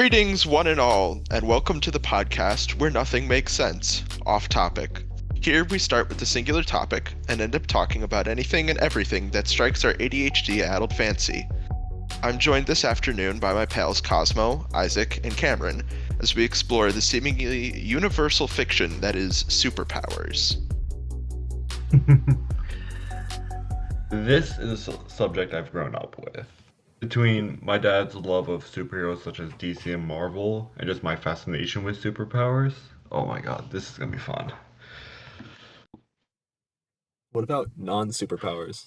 Greetings, one and all, and welcome to the podcast where nothing makes sense, off topic. Here we start with a singular topic and end up talking about anything and everything that strikes our ADHD-addled fancy. I'm joined this afternoon by my pals Cosmo, Isaac, and Cameron as we explore the seemingly universal fiction that is superpowers. This is a subject I've grown up with. Between my dad's love of superheroes such as DC and Marvel, and just my fascination with superpowers, oh my god, this is gonna be fun. What about non-superpowers?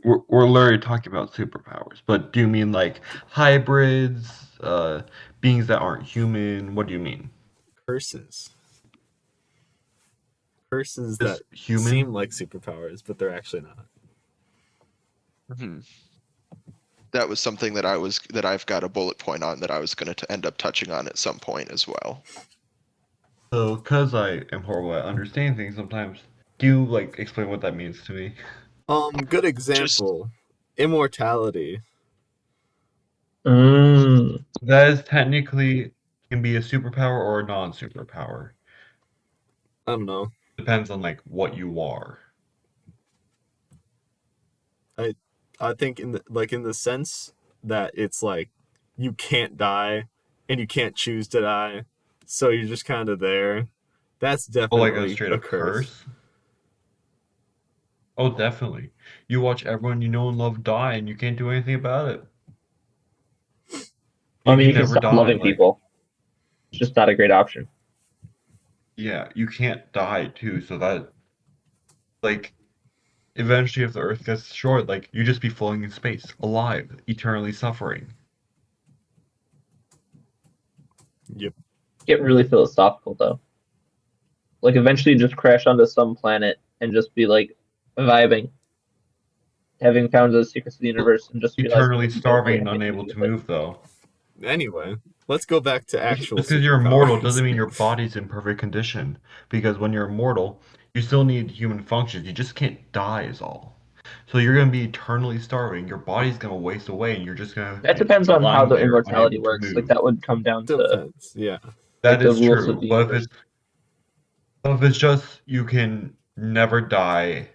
We're literally talking about superpowers, but do you mean like hybrids, beings that aren't human? What do you mean? Curses. Curses Just that human? seem like superpowers, but they're actually not. That was something that I've got a bullet point on that I was going to end up touching on at some point as well. So, because I am horrible at understanding things sometimes, do you like explain what that means to me? Good example. Immortality. That is technically can be a superpower or a non-superpower. I don't know. Depends on like what you are. I think in the sense that it's like you can't die and you can't choose to die, so you're just kind of there. That's Oh, definitely like a straight a up curse. curse? Oh, definitely. You watch everyone you know and love die, and you can't do anything about it. I mean, you can never stop die. loving Like, people. It's just not a great option. yeah, you can't die too. So that, like, eventually, if the Earth gets destroyed, like, you just be floating in space, alive, eternally suffering. Yep. Get really philosophical though. Like eventually, just crash onto some planet and just be like vibing, having found the secrets of the universe, and just Eternally realizing you don't really starving and have anything unable do to with it. move, though. Anyway, let's go back to actual Just because you're immortal superpowers. doesn't mean your body's in perfect condition. Because when you're immortal, you still need human functions. You just can't die, is all. So you're gonna be eternally starving. Your body's gonna waste away, and you're just gonna That depends be on how lying the there, immortality unable to works. Like move. that would come down to Depends, yeah. That the is rules of true. the But universe. if it's just you can never die,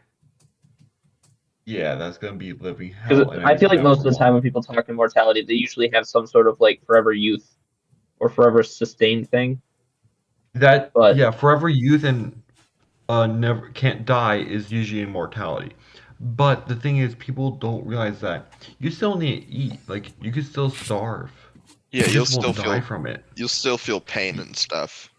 yeah, that's gonna be living hell. Because And I it feel won't like happen most for of the time long. when people talk immortality, they usually have some sort of like forever youth or forever sustained thing. That But yeah, forever youth and never can't die is usually immortality. But the thing is, people don't realize that you still need to eat. Like you can still starve. Yeah, You just won't die from it. you'll still feel pain and stuff.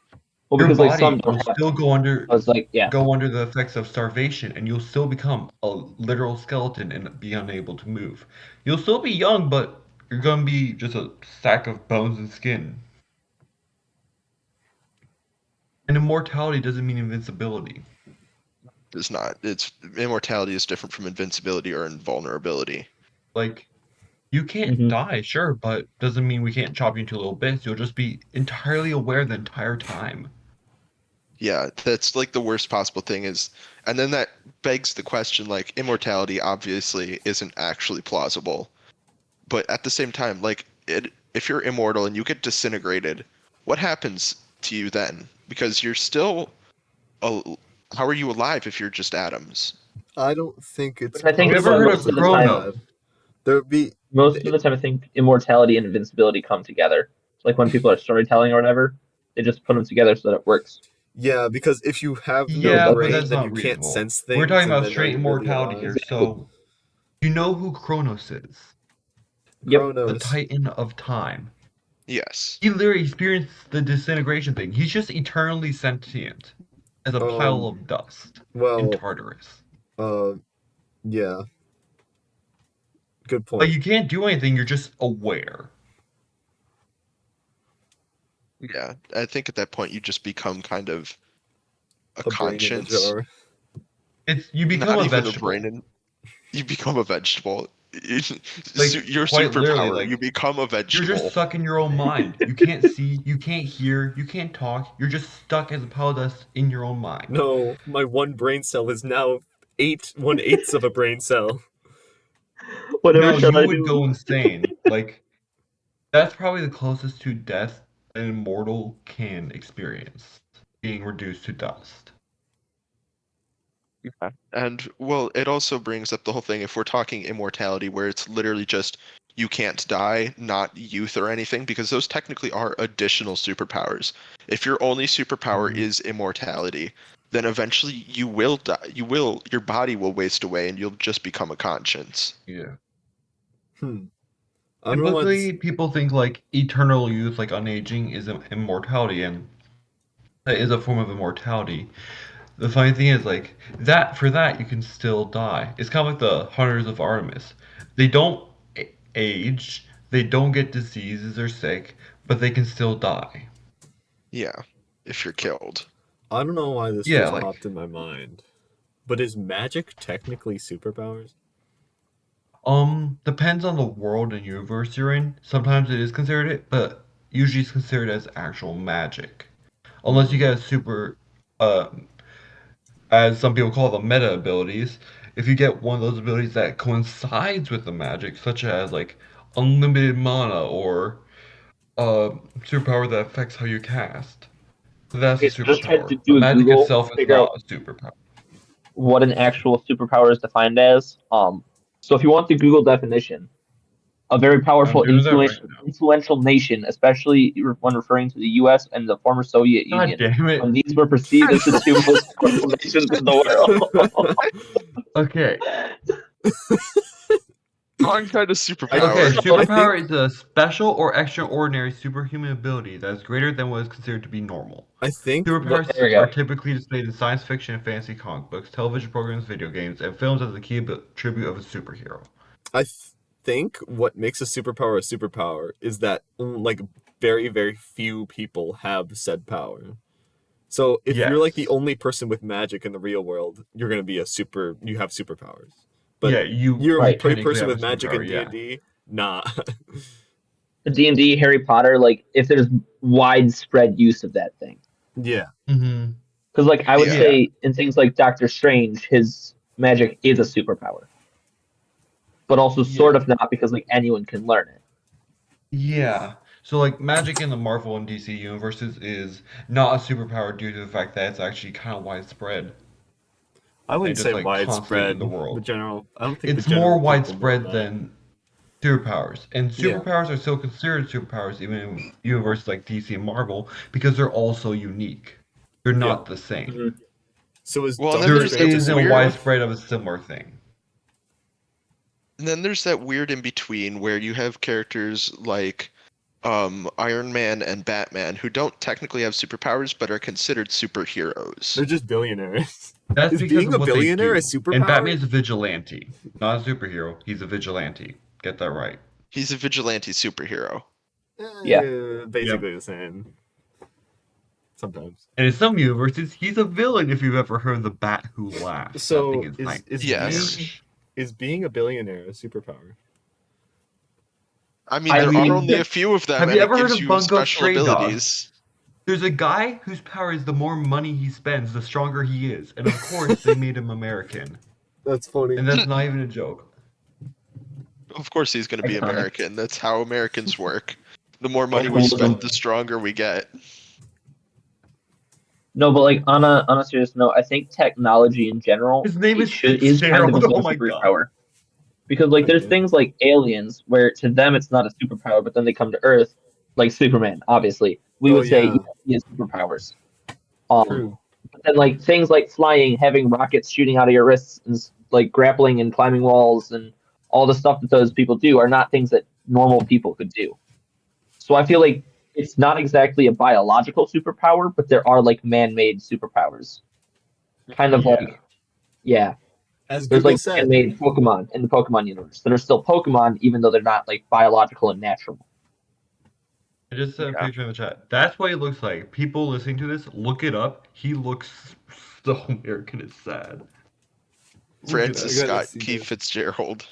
well, Your because like some body will don't have still pain. I was like, yeah, go under the effects of starvation, and you'll still become a literal skeleton and be unable to move. You'll still be young, but you're gonna be just a sack of bones and skin. And immortality doesn't mean invincibility. It's not. It's immortality is different from invincibility or invulnerability. Like, you can't Mhm. die, sure, but doesn't mean we can't chop you into little bits. You'll just be entirely aware the entire time. Yeah, that's like the worst possible thing is, and then that begs the question, like, immortality obviously isn't actually plausible. But at the same time, if you're immortal and you get disintegrated, what happens to you then? Because you're still, how are you alive if you're just atoms? I don't think it's But I think Have you it's ever heard of most of the time. Chronos? There would be Most of the time, I think immortality and invincibility come together. Like when people are storytelling or whatever, they just put them together so that it works. yeah, because if you have no Yeah, but brain, that's then not you can't reasonable. sense things. We're talking and about then straight are you really immortality alive? here, so you know who Chronos is? Yep. The Chronos. Titan of Time. Yes. He literally experienced the disintegration thing. He's just eternally sentient as a pile of dust in Well, Tartarus. yeah. Good Like, point. you can't do anything, you're just aware. Yeah, I think at that point you just become kind of a brain in a conscience. jar. You become Not a even vegetable. a brain, and you become a vegetable. Like, Your quite literally, superpower, like, you become a you're vegetable. just stuck in your own mind. You can't see, you can't hear, you can't talk. You're just stuck as a pile of dust in your own mind. No, my one brain cell is now 1/8 of a brain cell. Whatever No, shall you I would do? go insane. Like, That's probably the closest to death an immortal can experience, being reduced to dust. Yeah. And well, it also brings up the whole thing if we're talking immortality, where it's literally just you can't die, not youth or anything, because those technically are additional superpowers. If your only superpower Mhm. is immortality, then eventually you will die. Your body will waste away and you'll just become a conscience. Yeah. I don't know why Typically, this. people think like eternal youth, like unaging, is immortality, and that is a form of immortality. The funny thing is, like that for that you can still die. It's kind of like the Hunters of Artemis. They don't age, they don't get diseases or sick, but they can still die. Yeah, if you're killed. I don't know why this Yeah, just like popped in my mind. But is magic technically superpowers? depends on the world and universe you're in. Sometimes it is considered it, but usually it's considered as actual magic. Unless you Hmm. get a super uh as some people call them meta abilities, if you get one of those abilities that coincides with the magic, such as like unlimited mana or a superpower that affects how you cast, that's a Okay, so just tried superpower. to do But a magic Google itself to is figure out not a superpower. what an actual superpower is defined as. So if you want the Google definition, a very I'm powerful, doing that right now. influential nation, especially when referring to the U.S. and the former Soviet God Union, damn when it. these were perceived as the two most powerful nations in the world. Okay. Wrong kind of I Okay, superpower. I superpower think is a special or extraordinary superhuman ability that is greater than what is considered to be normal. I think what Superpowers There we are go. typically displayed in science fiction and fantasy comic books, television programs, video games, and films as the key attribute of a superhero. I think what makes a superpower is that like very few people have said power. So if you're like the Yes. only person with magic in the real world, you're gonna be you have superpowers. But Yeah, you you're a Right. technically person have a with magic in superpower, D yeah. and D, nah. D&D, Harry Potter, like if there's widespread use of that thing. Yeah, Mm-hmm. Because like I would Yeah. Yeah. say in things like Doctor Strange, his magic is a superpower, but also Yeah. sort of not because like anyone can learn it. Yeah. So like magic in the Marvel and DC universes is not a superpower due to the fact that it's actually kind of widespread I and wouldn't just say like constantly in the widespread. The world. general, I don't think the It's more general people know widespread that. than superpowers. And Yeah, superpowers are still considered superpowers even in universes like DC and Marvel because they're also unique. They're yeah. not the same. Mhm. So is Well, and then Doctor There there's that Strange's is a weird, superpower? widespread of a similar thing. and then there's that weird in between where you have characters like Iron Man and Batman who don't technically have superpowers but are considered superheroes. They're just billionaires. That's Is because being of a what they billionaire a do. And superpower? Batman's a vigilante, not a superhero. He's a vigilante. Get that right. He's a vigilante superhero. Yeah. Yep. Basically the same. Sometimes. And in some universes, he's a villain if you've ever heard the Bat Who Laughs. That thing So is is Yes. nightmarish. being a billionaire a superpower? I mean, I I there are mean, only mean, a few of them, have and you it ever heard gives of you Bungo special Stray Dogs? abilities. There's a guy whose power is the more money he spends, the stronger he is. And of course, they made him American. That's funny. And that's not even a joke. Of course, he's going to be iconic. American. That's how Americans work. The more money we spend, Capitalism. the stronger we get. No, but like on a serious note, I think technology in general His name it is should is kind of Fitzgerald. its Oh own my god. superpower. Because like there's Okay. things like aliens where to them it's not a superpower, but then they come to Earth, like Superman, obviously. We Oh would say, yeah, yeah. he has superpowers. Um, True. but then like things like flying, having rockets shooting out of your wrists, and like grappling and climbing walls, and all the stuff that those people do are not things that normal people could do. So I feel like it's not exactly a biological superpower, but there are like man-made superpowers. Kind of Yeah. like, yeah, As there's Google like said. man-made Pokemon in the Pokemon universe that are still Pokemon, even though they're not like biological and natural. I just sent a Yeah. picture in the chat. That's what he looks like. People listening to this, look it up. He looks so American. It's sad. Look it I Francis up. gotta Scott see Keith this. Fitzgerald.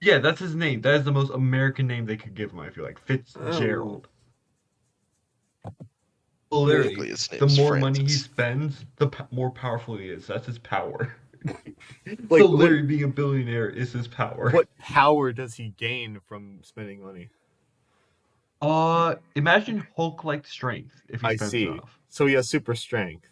Yeah, that's his name. That is the most American name they could give him, I feel like. Oh. Fitzgerald. Technically, Literally, his name the is more money he Francis. spends, the more powerful he is. That's his power. So Like literally being a billionaire is his power. what power does he gain from spending money? Imagine Hulk-like strength if he I spends see. enough. So he has super strength.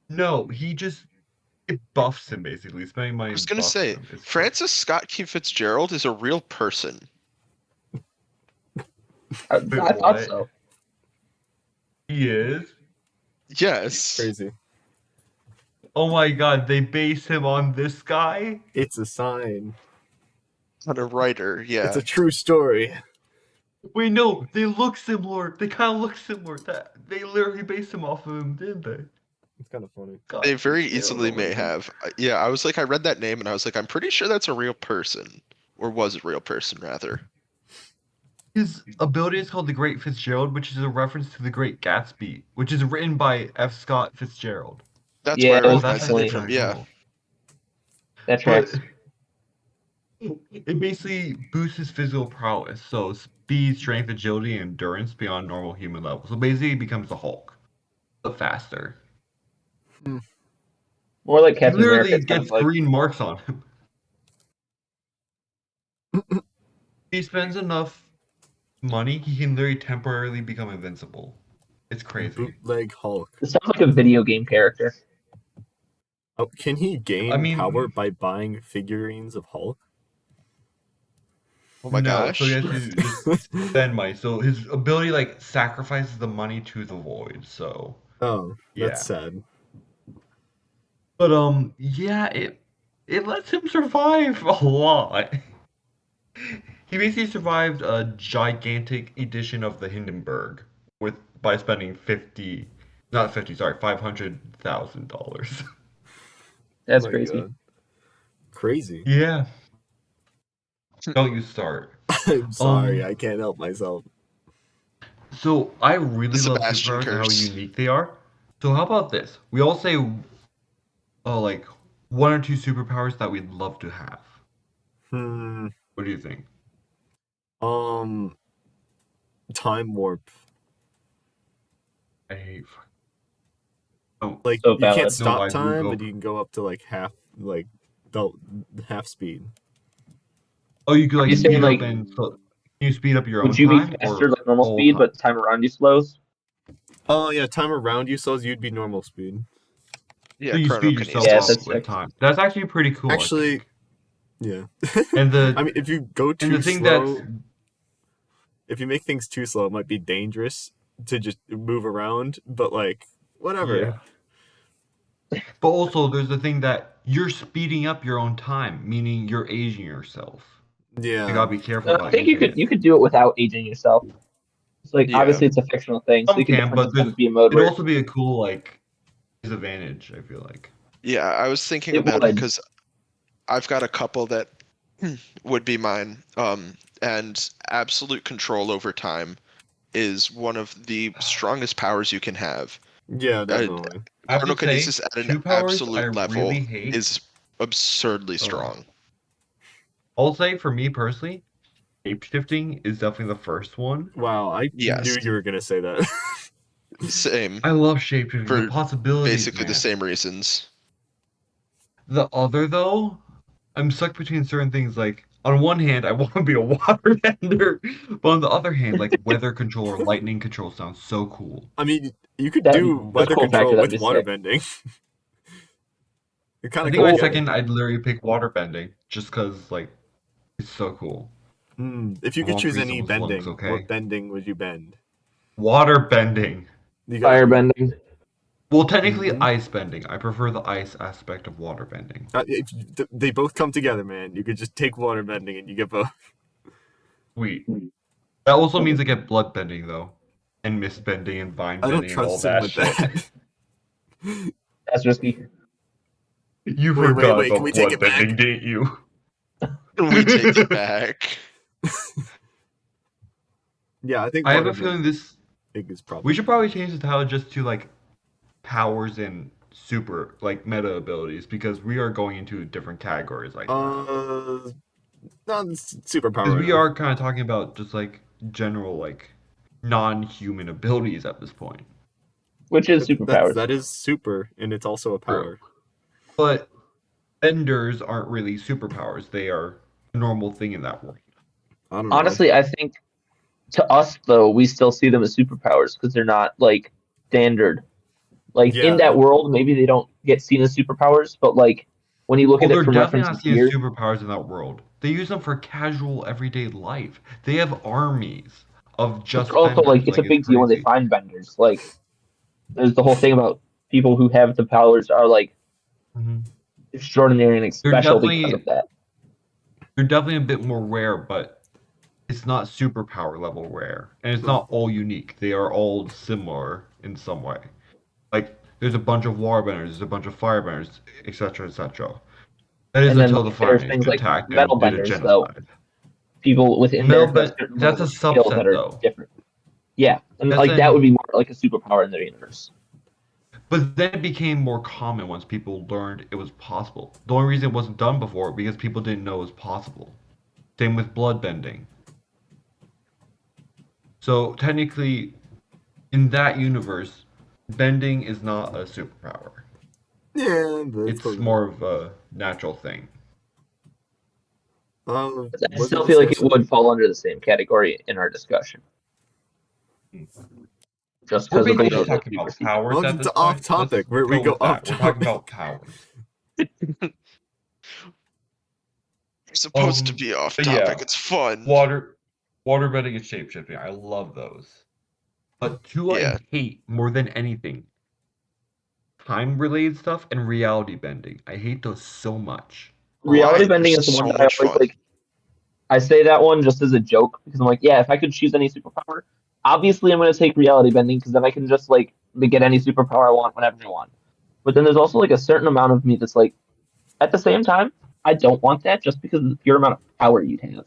No, it buffs him basically. Spending I money was gonna buffs say, him. It's crazy. Francis Scott Key Fitzgerald is a real person. I Wait, thought what? so. He is? Yes. Crazy. Oh my god, they base him on this guy? It's a sign. Not a writer, It's yeah. a true story. Wait, no, they look similar. They kind of look similar. They literally based him off of him, didn't they? It's kind of funny. God, They very Fitzgerald, easily oh my may God. have. Yeah, I was like, I read that name and I was like, I'm pretty sure that's a real person. Or was a real person, rather. His ability is called the Great Fitzgerald, which is a reference to the Great Gatsby, which is written by F. Scott Fitzgerald. That's Yeah, where I it was That's recognized it definitely from, kinda yeah. cool. that But tracks. it basically boosts his physical prowess, so speed, strength, agility, and endurance beyond normal human levels. So basically, he becomes the Hulk, but faster. More like He Captain America. literally It sounds gets like. green marks on him. If he spends enough money, he can literally temporarily become invincible. It's crazy. Bootleg Hulk. It sounds like a video game character. Oh, can he gain I mean- power by buying figurines of Hulk? Oh my No, so he gosh. has to just spend money. So his ability like sacrifices the money to the void. So Oh, that's yeah. sad. But yeah, it lets him survive a lot. He basically survived a gigantic edition of the Hindenburg by spending $500,000. That's My crazy. God. Crazy. Yeah. Don't you start. I'm sorry, I can't help myself. So I really love Sebastian superpowers and how curse. unique they are. So how about this? We all say like one or two superpowers that we'd love to have. Hmm. What do you think? Time warp. I hate. Oh, Like So you can't valid. stop No, I will time, go but you can go up to like half, like half speed. oh, you could Are like you saying speed up like, and so can you speed up your own would you be time faster or like normal all speed, time? but time around you slows? Oh yeah, time around you slows. You'd be normal speed. Yeah, So you speed yourself Yeah, up chronokinesis. that's with sick. time. That's actually pretty cool, Actually, I think. yeah. And I mean, if you go and the too thing that's slow, if you make things too slow, it might be dangerous to just move around. But like, whatever. yeah. But also there's the thing that you're speeding up your own time, meaning you're aging yourself. You Yeah. gotta be careful I about think you aging could it. you could do it without aging yourself. It's like Yeah. obviously it's a fictional thing, so Some you could can, definitely but just kind of be a mode it'd where also be a cool like disadvantage, I feel like. Yeah, I was thinking it about it would. because I've got a couple that would be mine. And absolute control over time is one of the strongest powers you can have. Yeah, Uh, definitely. I have to say, chronokinesis at an two powers I absolute level really hate. is absurdly Uh, strong. I'll say for me personally, shape shifting is definitely the first one. Wow, I Yes, knew you were gonna say that. same. I love shape shifting, the For possibilities, basically the man. same reasons. The other though, I'm stuck between certain things. Like on one hand, I want to be a waterbender, but on the other hand, like weather control or lightning control sounds so cool. I mean, you could That do that's a weather cool factor. control That'd with be sick. waterbending. You're kind I of think my cool. Cool. second, I'd literally pick waterbending just because like it's so cool. If you I could won't choose freeze any those lungs, bending, okay? what bending would you bend? Waterbending. You got Firebending. Well, technically Mhm. ice bending. I prefer the ice aspect of waterbending. They both come together, man. You could just take waterbending and you get both. Sweet. That also means I get blood bending though, and mist bending and vine I don't bending and all trust him that with shit. that. That's risky. You Wait, forgot can we about take it blood back? bending, didn't you? Can we take it back? Yeah, I think I have a feeling waterbending this. is probably. We should probably change the title just to like powers and super like meta abilities because we are going into different categories like that. Not Because superpower we enough. are kind of talking about just like general like non-human abilities at this point. Which is superpowers. That is super, and it's also a True. power. But benders aren't really superpowers. They are a normal thing in that world. I don't know. Honestly, I think to us though, we still see them as superpowers because they're not like standard. Like in Yeah, that world, maybe they don't get seen as superpowers, but like when you look Well, at it they're from definitely reference not of seeing here, superpowers in that world. They use them for casual everyday life. They have armies of but they're just also like benders. it's a Like it's big deal when they crazy. find benders. Like there's the whole thing about people who have the powers are like hmm extraordinary and like, They're special because of definitely that. they're definitely a bit more rare, but it's not superpower level rare, and it's not all unique. They are all similar in some way. Like there's a bunch of waterbenders, there's a bunch of firebenders, etc., etc. That is And then until the like Fire there's Nation things like attacked metal and did a benders though. genocide. People within there Metal who have bend certain that's levels a of skill that subset are though. different. Yeah, and That's like that would in be more like a superpower in their universe. But then it became more common once people learned it was possible. The only reason it wasn't done before because people didn't know it was possible. Same with blood bending. So technically, in that universe, bending is not a superpower. yeah, that's It's close enough. more of a natural thing. But I Was the still feel like it discussion? would fall under the same category in our discussion, just We're because of the basically way just that talking we about perceive it. powers Well, at it's this off point. Let's topic. We go go with off that. We're talking topic. about powers. We're supposed to be off But topic. yeah, It's fun. water bending and shapeshifting. I love those. But two I Yeah. hate more than anything time related stuff and reality bending. I hate those so much. Why? Reality They're bending is the one so that I much always fun. like. I say that one just as a joke because I'm like, yeah, if I could choose any superpower, obviously I'm going to take reality bending because then I can just like get any superpower I want whenever I want. But then there's also like a certain amount of me that's like, at the same time, I don't want that just because of the pure amount of power you'd have,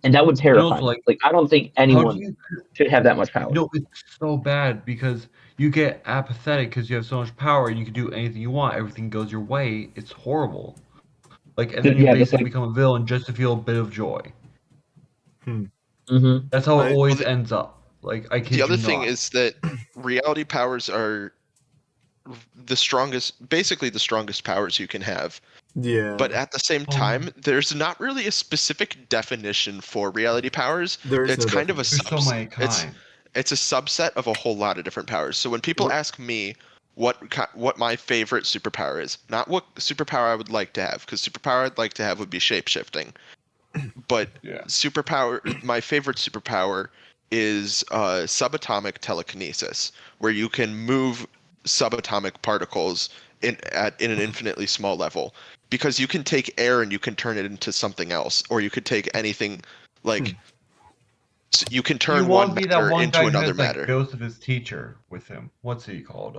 and that would And terrify also, me. like, Like I don't think how do anyone you? should have that much power. No, it's so bad because you get apathetic because you have so much power and you can do anything you want. Everything goes your way. It's horrible. Like, and then you Yeah, just basically like, become a villain just to feel a bit of joy. Hmm. mm-hmm. That's how it I Well, always ends up. Like, I the kid you other thing not. is that reality powers are the strongest, basically the strongest powers you can have. But yeah. at the same time, there's not really a specific definition for reality powers. There is It's no kind of a There's definition. so many it's kinds. it's a subset of a whole lot of different powers. So when people ask me what my favorite superpower is, not what superpower I would like to have, because superpower I'd like to have would be shapeshifting. But Yeah. my favorite superpower is subatomic telekinesis, where you can move subatomic particles in an infinitely small level. Because you can take air and you can turn it into something else, or you could take anything like you can You turn want one to be that matter one into guy who another has like matter. ghost of his teacher with him. What's he called?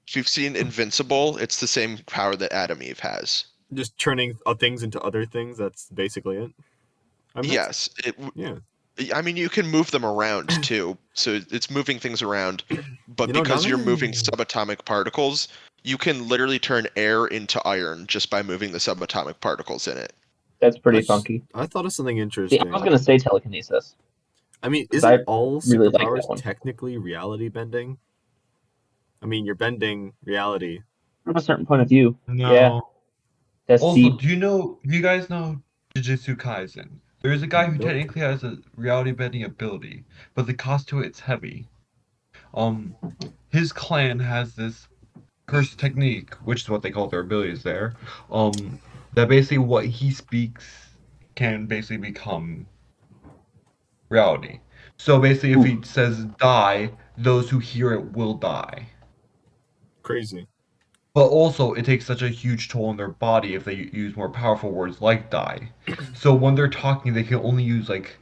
If you've seen Invincible, it's the same power that Adam Eve has. Just turning things into other things. That's basically it. I mean, that's Yes, yeah. I mean, you can move them around too. So it's moving things around, but Now because that you're moving you, subatomic particles, you can literally turn air into iron just by moving the subatomic particles in it. That's pretty funky. I thought of something See, I was interesting. gonna say telekinesis I mean, because isn't I all really like superpowers that one technically reality bending? I mean, you're bending reality. from a certain point of view. Yeah, No. that's Also, deep. do you guys know Jujutsu Kaisen? There is a guy who Nope. technically has a reality bending ability, but the cost to it's heavy. Um, his clan has this cursed technique, which is what they call their abilities there. That basically what he speaks can basically become reality. So basically, if Ooh, he says die, those who hear it will die. Crazy. But also, it takes such a huge toll on their body if they use more powerful words like die. So when they're talking, they can only use like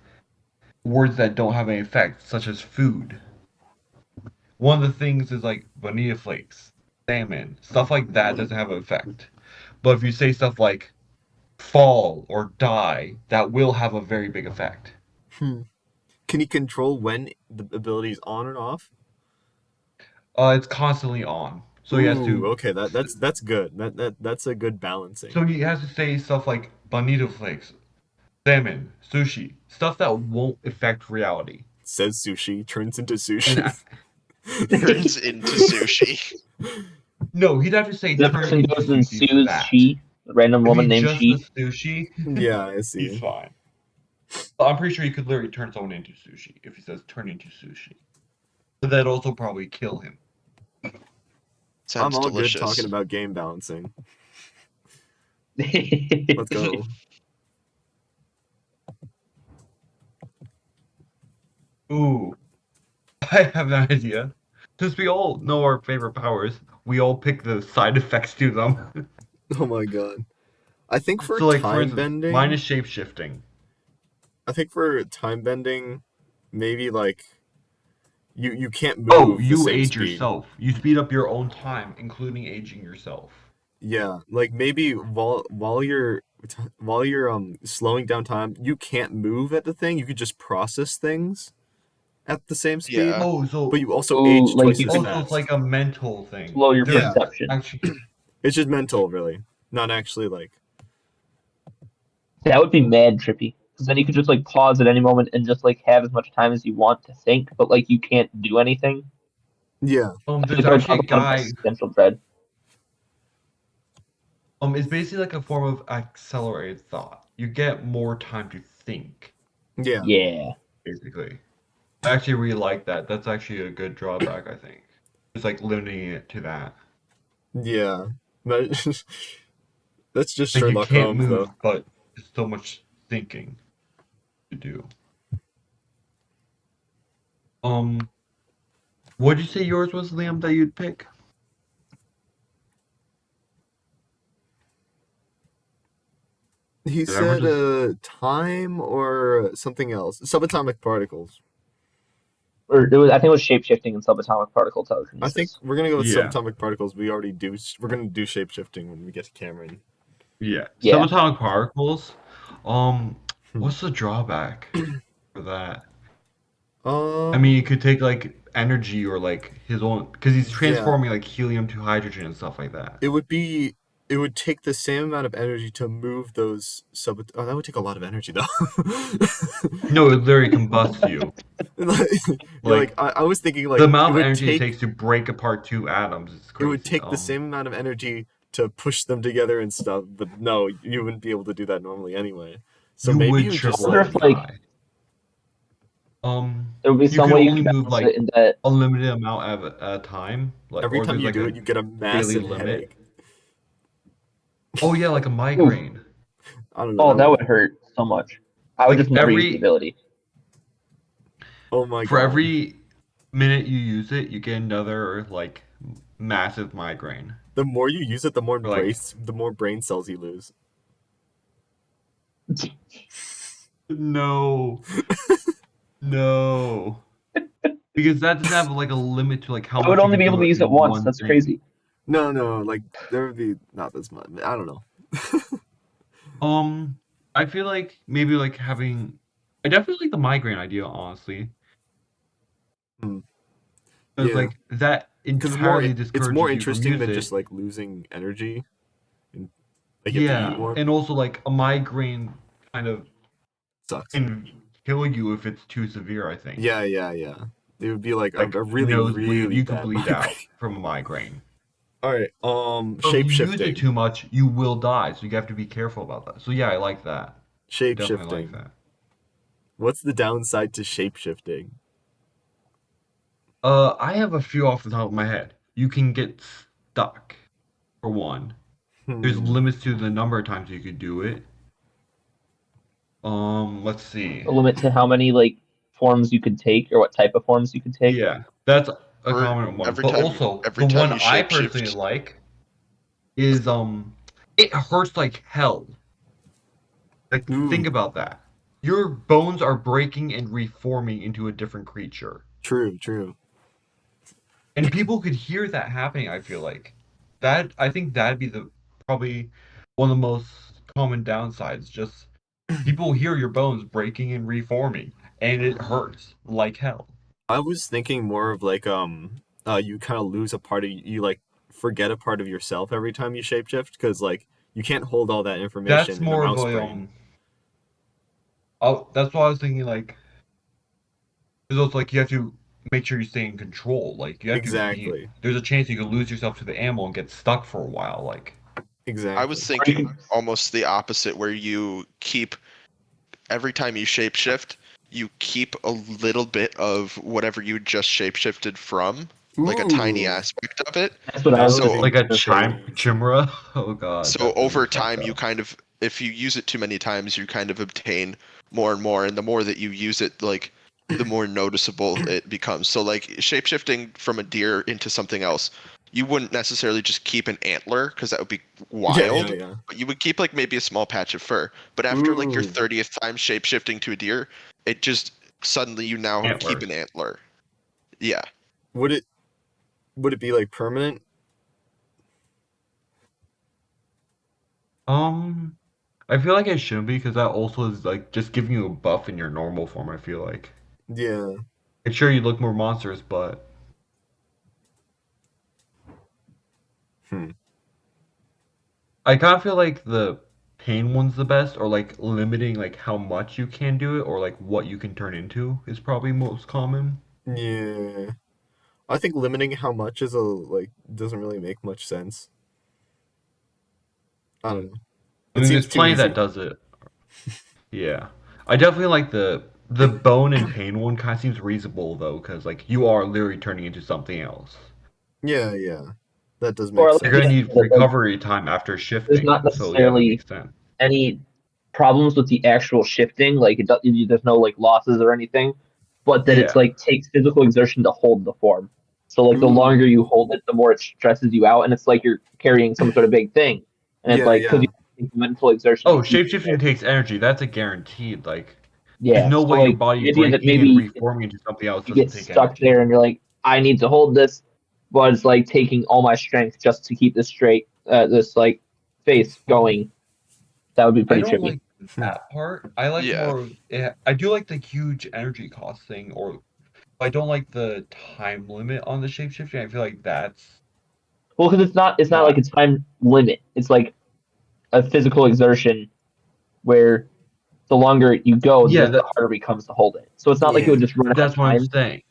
words that don't have any effect, such as food. One of the things is like bonita flakes, salmon, stuff like that doesn't have an effect. But if you say stuff like fall or die, that will have a very big effect. Hmm. Can he control when the ability is on and off? It's constantly on, so he has Ooh, to. okay. That's good. That's a good So balancing. he has to say stuff like bonito flakes, salmon, sushi, stuff that won't affect reality. Says sushi, turns into And sushi. Turns into sushi. no, he'd have to say the turn person into goes and sushi for sues that. she, the random If woman he named just she. says sushi, Yeah, I he's see. fine. I'm pretty sure you could literally turn someone into sushi if he says turn into sushi. But that'd also probably kill him. Sounds I'm all delicious. good talking about game balancing. Let's Let's go. Ooh, I have an idea. Since we all know our favorite powers, we all pick the side effects to them. Oh my god. I think for So, like, for time instance, mine bending, is shape-shifting. I think for time bending, maybe like you can't move Oh, the you same age speed. yourself. You speed up your own time, including aging yourself. Yeah, like maybe while you're slowing down time, you can't move at the thing. You could just process things at the same speed, Yeah. Oh, but so you also Ooh, age like twice you as could it's fast. like a mental thing. slow your There's Yeah. perception. actually It's just mental, really, not actually like. That would be mad trippy. Because then you could just like pause at any moment and just like have as much time as you want to think, but like you can't do anything. Yeah, I feel there's like that would actually cause a a lot of guy existential dread. it's basically like a form of accelerated thought. You get more time to think, yeah, Yeah. basically. I actually really like that. That's actually a good drawback, I think. It's like limiting it to that. yeah. But that's just Like you Sherlock can't Holmes, though. move, but there's so much thinking to do. Um, what'd you say yours was, Liam, that you'd pick? He Did I ever said just time or something else. Subatomic particles. Or it was, I think it was shape shifting and subatomic particle I think telekinesis. we're gonna go with Yeah. subatomic particles. We already do. We're gonna do shape shifting when we get to Cameron. Yeah. Yeah. Subatomic particles. Hmm. What's the drawback for that? I Um. mean, it could take like energy or like his own, because he's Yeah. transforming like helium to hydrogen and stuff like that. It would be. It would take the same amount of energy to move those sub. Oh, that would take a lot of energy, though. No, it literally combusts you. Like, Like I was thinking the like amount of energy it takes to break apart two atoms is it would crazy. take the same amount of energy to push them together and stuff. But no, you wouldn't be able to do that normally anyway. So You maybe would you would I just wonder triple like. if and like die. there would be You some could way you only could move balance like it in that. unlimited amount at a time, like, Every or time there's you like do a it, you get a daily massive limit. headache. Oh yeah, like a Oof. migraine. I don't know. Oh, that would hurt so much. I would Like just never use the ability. Oh my for god. every minute you use it, you get another like massive migraine. The more you use it, the more Or, like brain cells you lose. no, no, because that doesn't have like a limit to like how I would much you only can be able do to it use it in once. one That's thing. crazy. No, like there would be not as much. I don't know. I feel like maybe like having. I definitely like the migraine idea, honestly. Hmm. Because Yeah, like that because entirely it's more discourages you from interesting than just music. like losing energy, and like you have to eat Yeah, more. and also like a migraine kind of Sucks. can kill you if it's too severe, I think. Yeah. It would be like a Like really nosebleed, really you could bad bleed migraine. out from a migraine. All right. So if Shape you use it shifting. too much, you will die. So you have to be careful about that. So yeah, I like that. Shape Definitely like shifting. that. What's the downside to shape shifting? I have a few off the top of my head. You can get stuck, for one. There's Hmm. limits to the number of times you could do it. Let's see. A limit to how many like forms you could take or what type of forms you could take. Yeah, that's a Or common one. every But time also, every the time one you I personally shapeshift. like is it hurts like hell. Like think Ooh. about that. Your bones are breaking and reforming into a different creature. True. And people could hear that happening, I feel like. That I think that'd be the probably one of the most common downsides. Just people hear your bones breaking and reforming, and it hurts like hell. I was thinking more of like you kind of lose a part of you, like forget a part of yourself every time you shapeshift because like you can't hold all that That's information in a more of mouse a brain. oh, that's why I was thinking like because it's like you have to make sure you stay in control. Like you have to be. Exactly. There's a chance you could lose yourself to the animal and get stuck for a while. Like I was Exactly. thinking almost the opposite, where you keep every time you shapeshift, you keep a little bit of whatever you just shapeshifted from, like a tiny Ooh, aspect of it. That's what I that was would just So be Like a gonna say. crazy. chimera. Oh god, so that's really over fucked time you up. kind of, if you use it too many times, you kind of obtain more and more, and the more that you use it, like the more noticeable it becomes. So like shapeshifting from a deer into something else, you wouldn't necessarily just keep an antler because that would be Yeah, yeah, wild. yeah. But you would keep like maybe a small patch of fur. But after like your Ooh, 30th time shapeshifting to a deer, it just suddenly you now keep Antlers. an antler. Yeah. would it would it be like permanent? Um, I feel like it shouldn't be because that also is like just giving you a buff in your normal form. I feel like. Yeah. Like, sure, you look more monstrous, but Hmm. I kind of feel like the pain one's the best, or like limiting like how much you can do it, or like what you can turn into is probably most common. Yeah. I think limiting how much is a like doesn't really make much sense. I don't know. I It mean, seems there's too plenty that easy. does it. Yeah, I definitely like the bone and pain one. Kind of seems reasonable though, because like you are literally turning into something else. Yeah, yeah. That does Or make at You're least gonna sense. need that, like, recovery time after there's not shifting, so yeah, that necessarily makes sense. any problems with the actual shifting. Like there's no like losses or anything, but that it's Yeah. like takes physical exertion to hold the form. So like the longer you Ooh. hold it, the more it stresses you out, and it's like you're carrying some sort of big thing, and it's Yeah, like because yeah. you take mental exertion to Oh, keep it shapeshifting there. takes energy. That's a guaranteed. Like, there's Yeah. no So way your like body the idea that breaking and maybe reforming into something else you get doesn't take stuck there energy. and you're like, I need to hold this, but it's like taking all my strength just to keep this straight, this like face going. That would be I pretty don't tricky. like that part. I like Yeah. more of I do like the huge energy cost thing, or I don't like the time limit on the shapeshifting. I feel like that's Well, because it's not like not. a time limit. It's like a physical exertion where the longer you go, Yeah, just the harder it becomes to hold it. So it's not like it Yeah. would just run out of that's what I'm time. saying.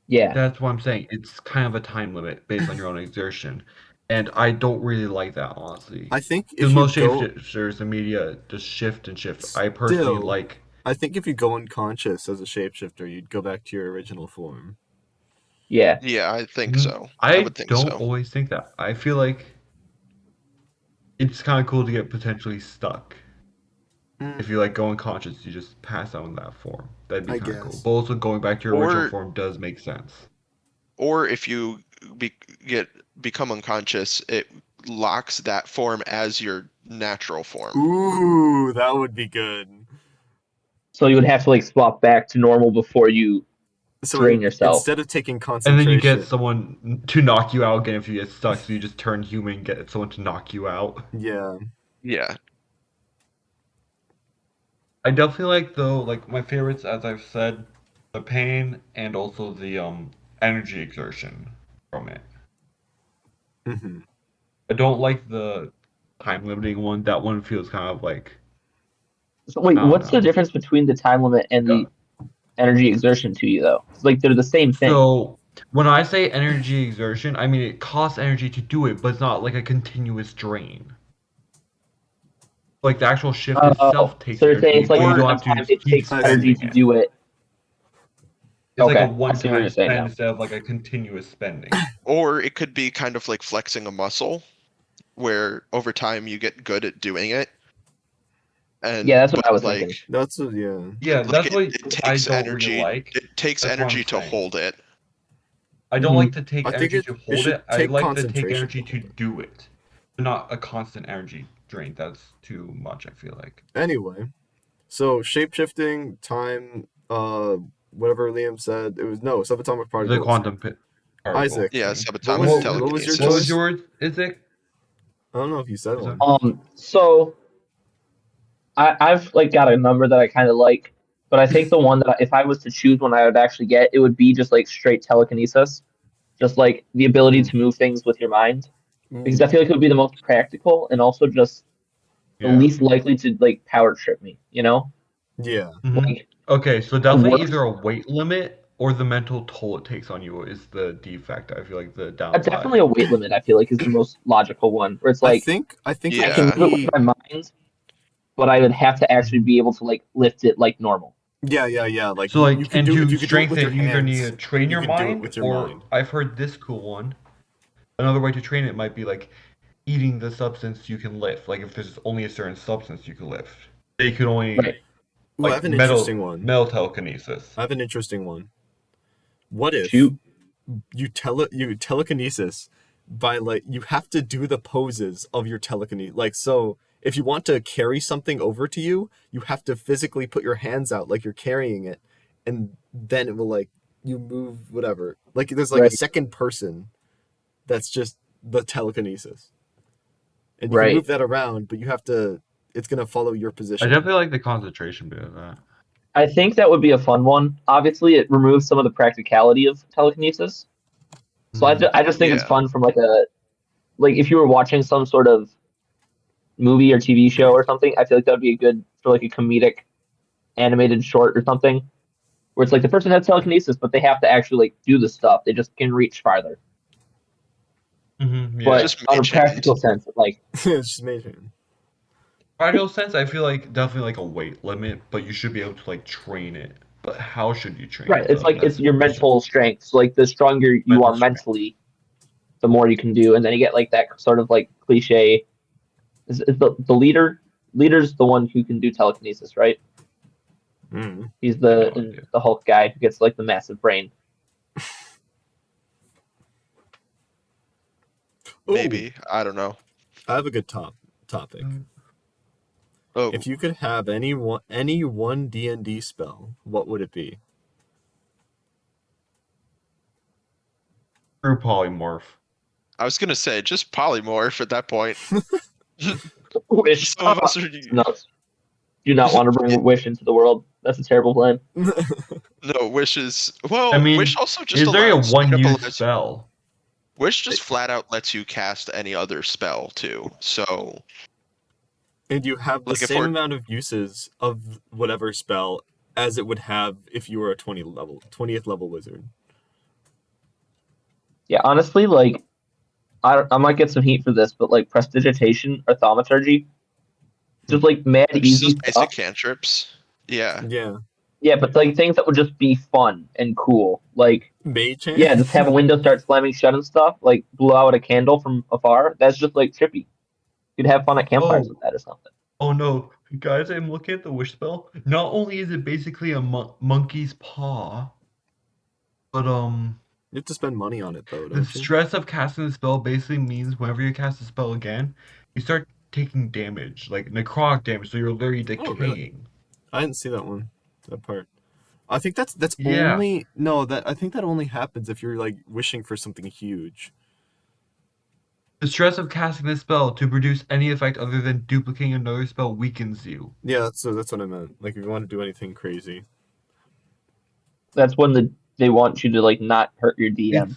Yeah. That's what I'm saying. It's kind of a time limit based on your own exertion, and I don't really like that honestly. I think Because if you most go shapeshifters in media just shift and shift. I personally still, like. I think if you go unconscious as a shapeshifter, you'd go back to your original form. Yeah. Yeah, I think so. I I would think don't so. always think that. I feel like it's kind of cool to get potentially stuck. Mm, If you like go unconscious, you just pass out in that form. That'd be I kind of cool. guess. But also going back to your original Or form does make sense. or if you be, get become unconscious, it locks that form as your natural form. Ooh, that would be good. So you would have to like swap back to normal before you So drain yourself. instead of taking And then you get concentration, someone to knock you out again if you get stuck. So you just turn human, and get someone to knock you out. yeah. Yeah. I definitely like though, like my favorites, as I've said, the pain and also the energy exertion from it. Hmm. I don't like the time limiting one. That one feels kind of like So wait, I don't what's the know. difference between the time limit and Yeah. the energy exertion to you though? It's like they're the same thing. So when I say energy exertion, I mean it costs energy to do it, but it's not like a continuous drain. Like the actual shift Oh, itself takes so you're saying energy, it's like but you Or don't one have to time it keep takes I energy see. spending to it. do it. It's like a Okay, I see what one-time you're saying spend now. instead of like a continuous spending. or it could be kind of like flexing a muscle where over time you get good at doing it, Yeah, and that's what but I was like thinking. That's a, yeah. Yeah, like that's it, what it I takes don't really energy, like. it takes That's what I'm energy to saying. hold it. I don't Hmm. like to take I think energy it to it hold should it. I take like to take concentration energy to to hold it. do it. Not a constant energy drain. That's too much, I feel like. Anyway, so shapeshifting, time, whatever Liam said, it was no subatomic The particles. quantum particle Isaac, Yeah, thing. subatomic what was your What was telekinesis. choice? yours, Isaac? I don't know if you said Is it? one. So I've like got a number that I kind of like, but I think the one that if I was to choose one I would actually get, it would be just like straight telekinesis, just like the ability Hmm. to move things with your mind, because I Ooh. feel like it would be the most practical and also just the Yeah. least likely to like power trip me. You know, Yeah. like Okay, so the definitely either worst. a weight limit or the mental toll it takes on you is the defect. I feel like the downside. Definitely a weight limit. I feel like is the most logical one, where it's like I think it I should can Yeah. do it with be my mind, but I would have to actually be able to like lift it like normal. Yeah. Like So you like, can and do if to you could do it with your strengthen, you either need hands, to train you your can do it mind, with your or mind. I've heard this cool one. Another way to train it might be like eating the substance you can lift. Like if there's only a certain substance you can lift, they could only Right. Ooh, I have like an interesting one. metal telekinesis. I have an interesting one. What if Shoot. you telekinesis by like you have to do the poses of your telekinesis. Like so if you want to carry something over to you, you have to physically put your hands out like you're carrying it, and then it will like you move whatever. Like there's like a Right. second person that's just the telekinesis. And you can move Right. that around, but you have to it's gonna follow your I position. definitely like the concentration bit of that. I think that would be a fun one. Obviously, it removes some of the practicality of telekinesis. So Mhm. I just think it's Yeah. fun from like if you were watching some sort of movie or TV show or something, I feel like that would be a good for like a comedic animated short or something where it's like the person has telekinesis, but they have to actually like do the stuff. They just can reach farther. Yeah. But Just on a mage hand. practical sense, like It's just amazing. Practical sense, I feel like definitely like a weight limit, but you should be able to like train it. But how should you train right, it it's though? like it's That's the your question. mental strength. So like the stronger you Mental are strength. mentally, the more you can do, and then you get like that sort of like cliche. Is the leader's the one who can do telekinesis, right? Mm. He's I have no idea. the Hulk guy who gets like the massive brain. Ooh, Maybe. I don't know. I have a good topic. Oh, If you could have any one D&D spell, what would it be? True polymorph. I was gonna say just polymorph at that point. Wish. Some of us are. No, do not want to bring Wish into the world. That's a terrible plan. No, wishes. I Well, wish mean, also just is there a allows straight up one-use allows you. spell? Wish just flat out lets you cast any other spell too. So, And you have the like if same we're amount of uses of whatever spell as it would have if you were a 20th level wizard. Yeah, honestly, like I might get some heat for this, but like prestidigitation or thaumaturgy, just like mad just easy those basic stuff. cantrips, yeah, Yeah. Yeah, but like things that would just be fun and cool. Like Mage hand? yeah, just have a window start slamming shut and stuff. Like blow out a candle from afar. That's just like trippy. You'd have fun at campfires Oh, with that or something. oh no, guys! I'm looking at the wish spell. Not only is it basically a monkey's paw, but You have to spend money on it though, the don't you? stress of casting the spell basically means whenever you cast a spell again, you start taking damage, like necrotic damage. So you're literally Oh, really? decaying. I didn't see that one. That part. I think that's Yeah. only no, that I think that only happens if you're like wishing for something huge. The stress of casting this spell to produce any effect other than duplicating another spell weakens you. Yeah, that's what I meant. Like if you want to do anything crazy. That's when they want you to like not hurt your DM.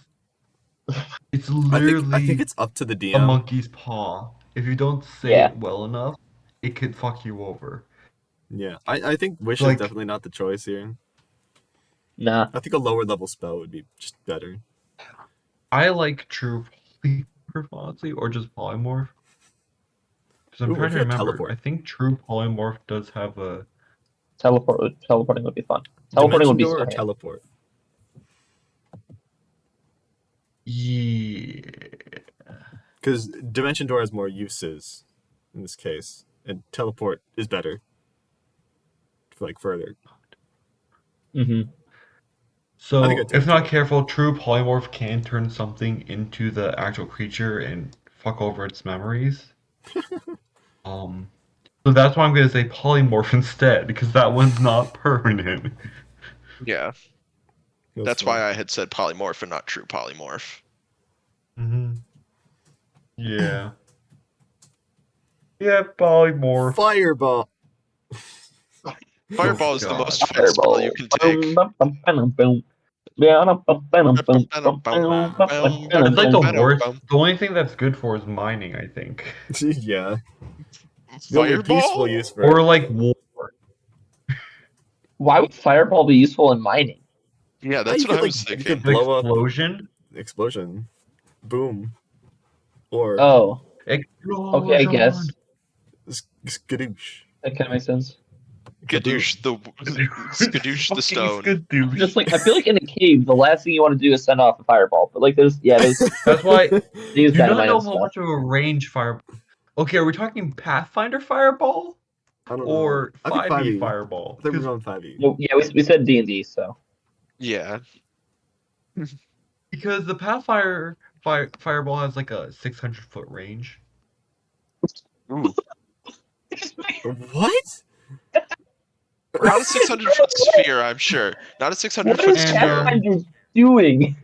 It's I think literally it's up to the a DM. monkey's paw. If you don't say Yeah. it well enough, it could fuck you over. Yeah. I think wish is Like, definitely not the choice here. Nah. I think a lower level spell would be just better. I like true polymorph, honestly, or just polymorph. Because I'm Ooh, trying if to you had remember. teleport. I think true polymorph does have a. Teleporting would be fun. Teleporting Dimension would be door so or handy. teleport? Yeah. Because dimension door has more uses in this case, and teleport is better. For like further. Mm-hmm. I So, think I'd take if not teleport. careful, true polymorph can turn something into the actual creature and fuck over its memories. Um, so that's why I'm gonna say polymorph instead, because that one's not permanent. yeah. That's why I had said polymorph and not true polymorph. Yeah. Yeah, polymorph. Fireball. Fireball Oh is the god. most fun spell you can take. It's like the worst. The only thing that's good for is mining, I think. Yeah. The only peaceful Fireball? use for Or it. like war. Why would fireball be useful in mining? Yeah, that's you what could, I was you thinking. could blow up Explosion. explosion. Boom. Or Oh, okay, I Explosion. guess. skadoosh. That kind of makes sense. Skadoosh the Skadoosh the Fucking stone. Skadoosh. Just like I feel like in a cave, the last thing you want to do is send off a fireball. But like there's That's why they use do not dynamite know and how stuff. much of a range fire. Okay, are we talking Pathfinder Fireball I don't know. or I think 5e 5e. Fireball? I think we're 'Cause- going 5e. Well, yeah, we said D&D, so Yeah. Because the Fireball has like a 600-foot range. Ooh. What? Not a 600-foot sphere, I'm sure. Not a 600-foot what is And, sphere. Pathfinder doing?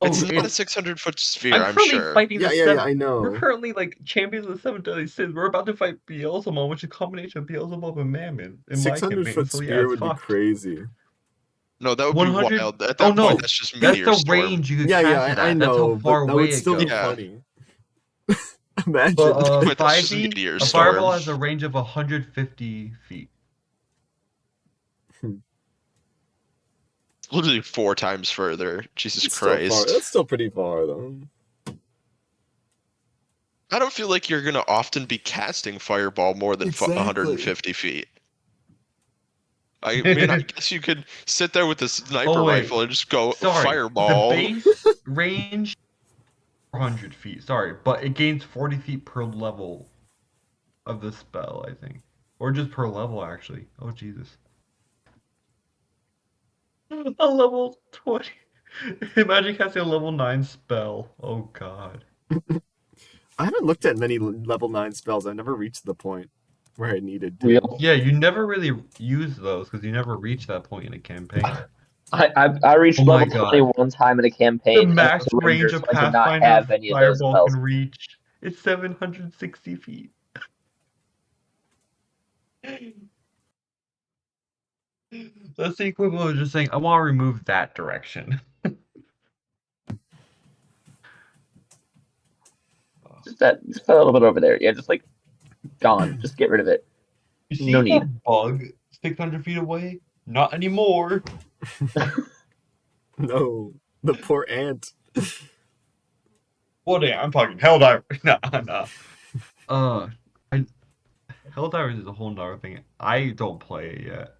It's Oh, not a 600-foot sphere, I'm I'm currently sure. fighting Yeah, the yeah, seven. yeah, I know. We're currently like champions of the seven deadly sins. We're about to fight Beelzebub, which is a combination of Beelzebub and Mammon in my 600 campaign. foot So yeah, spear it's would be fucked. crazy. No, that would be 100. wild. At Oh that no, point, that's just that's Meteor the Storm. range you could Yeah, cast yeah, it I at. That's know, how far but that away would it still be goes. Yeah. funny. Imagine. But Wait, that's just 5e, Meteor a Storm. fireball has a range of 150 feet. Literally 4 times further. Jesus It's still far. Christ. That's still pretty far, though. I don't feel like you're going to often be casting Fireball more than Exactly. 150 feet. I mean, I guess you could sit there with a sniper Oh, wait. rifle and just go Sorry, Fireball. the base range 400 feet. Sorry, but it gains 40 feet per level of the spell, I think, or just per level actually. Oh Jesus. A level 20. Imagine casting a level 9 spell. Oh god. I haven't looked at many level 9 spells. I never reached the point where I needed to. Real. Yeah, you never really use those because you never reach that point in a campaign. I reached Oh my level God. 20 one time in a campaign. The and I was max a ranger, range so of I did not Pathfinder have any of those Fireball spells. can reach is 760 feet. That's the equivalent of just saying, I want to remove that direction. Just that a little bit over there. Yeah, just like gone. Just get rid of it. You see No the need. bug 600 feet away? Not anymore. No, the poor ant. Well, damn, I'm talking Helldiver. Nah. I, Helldivers is a whole nother thing. I don't play it yet.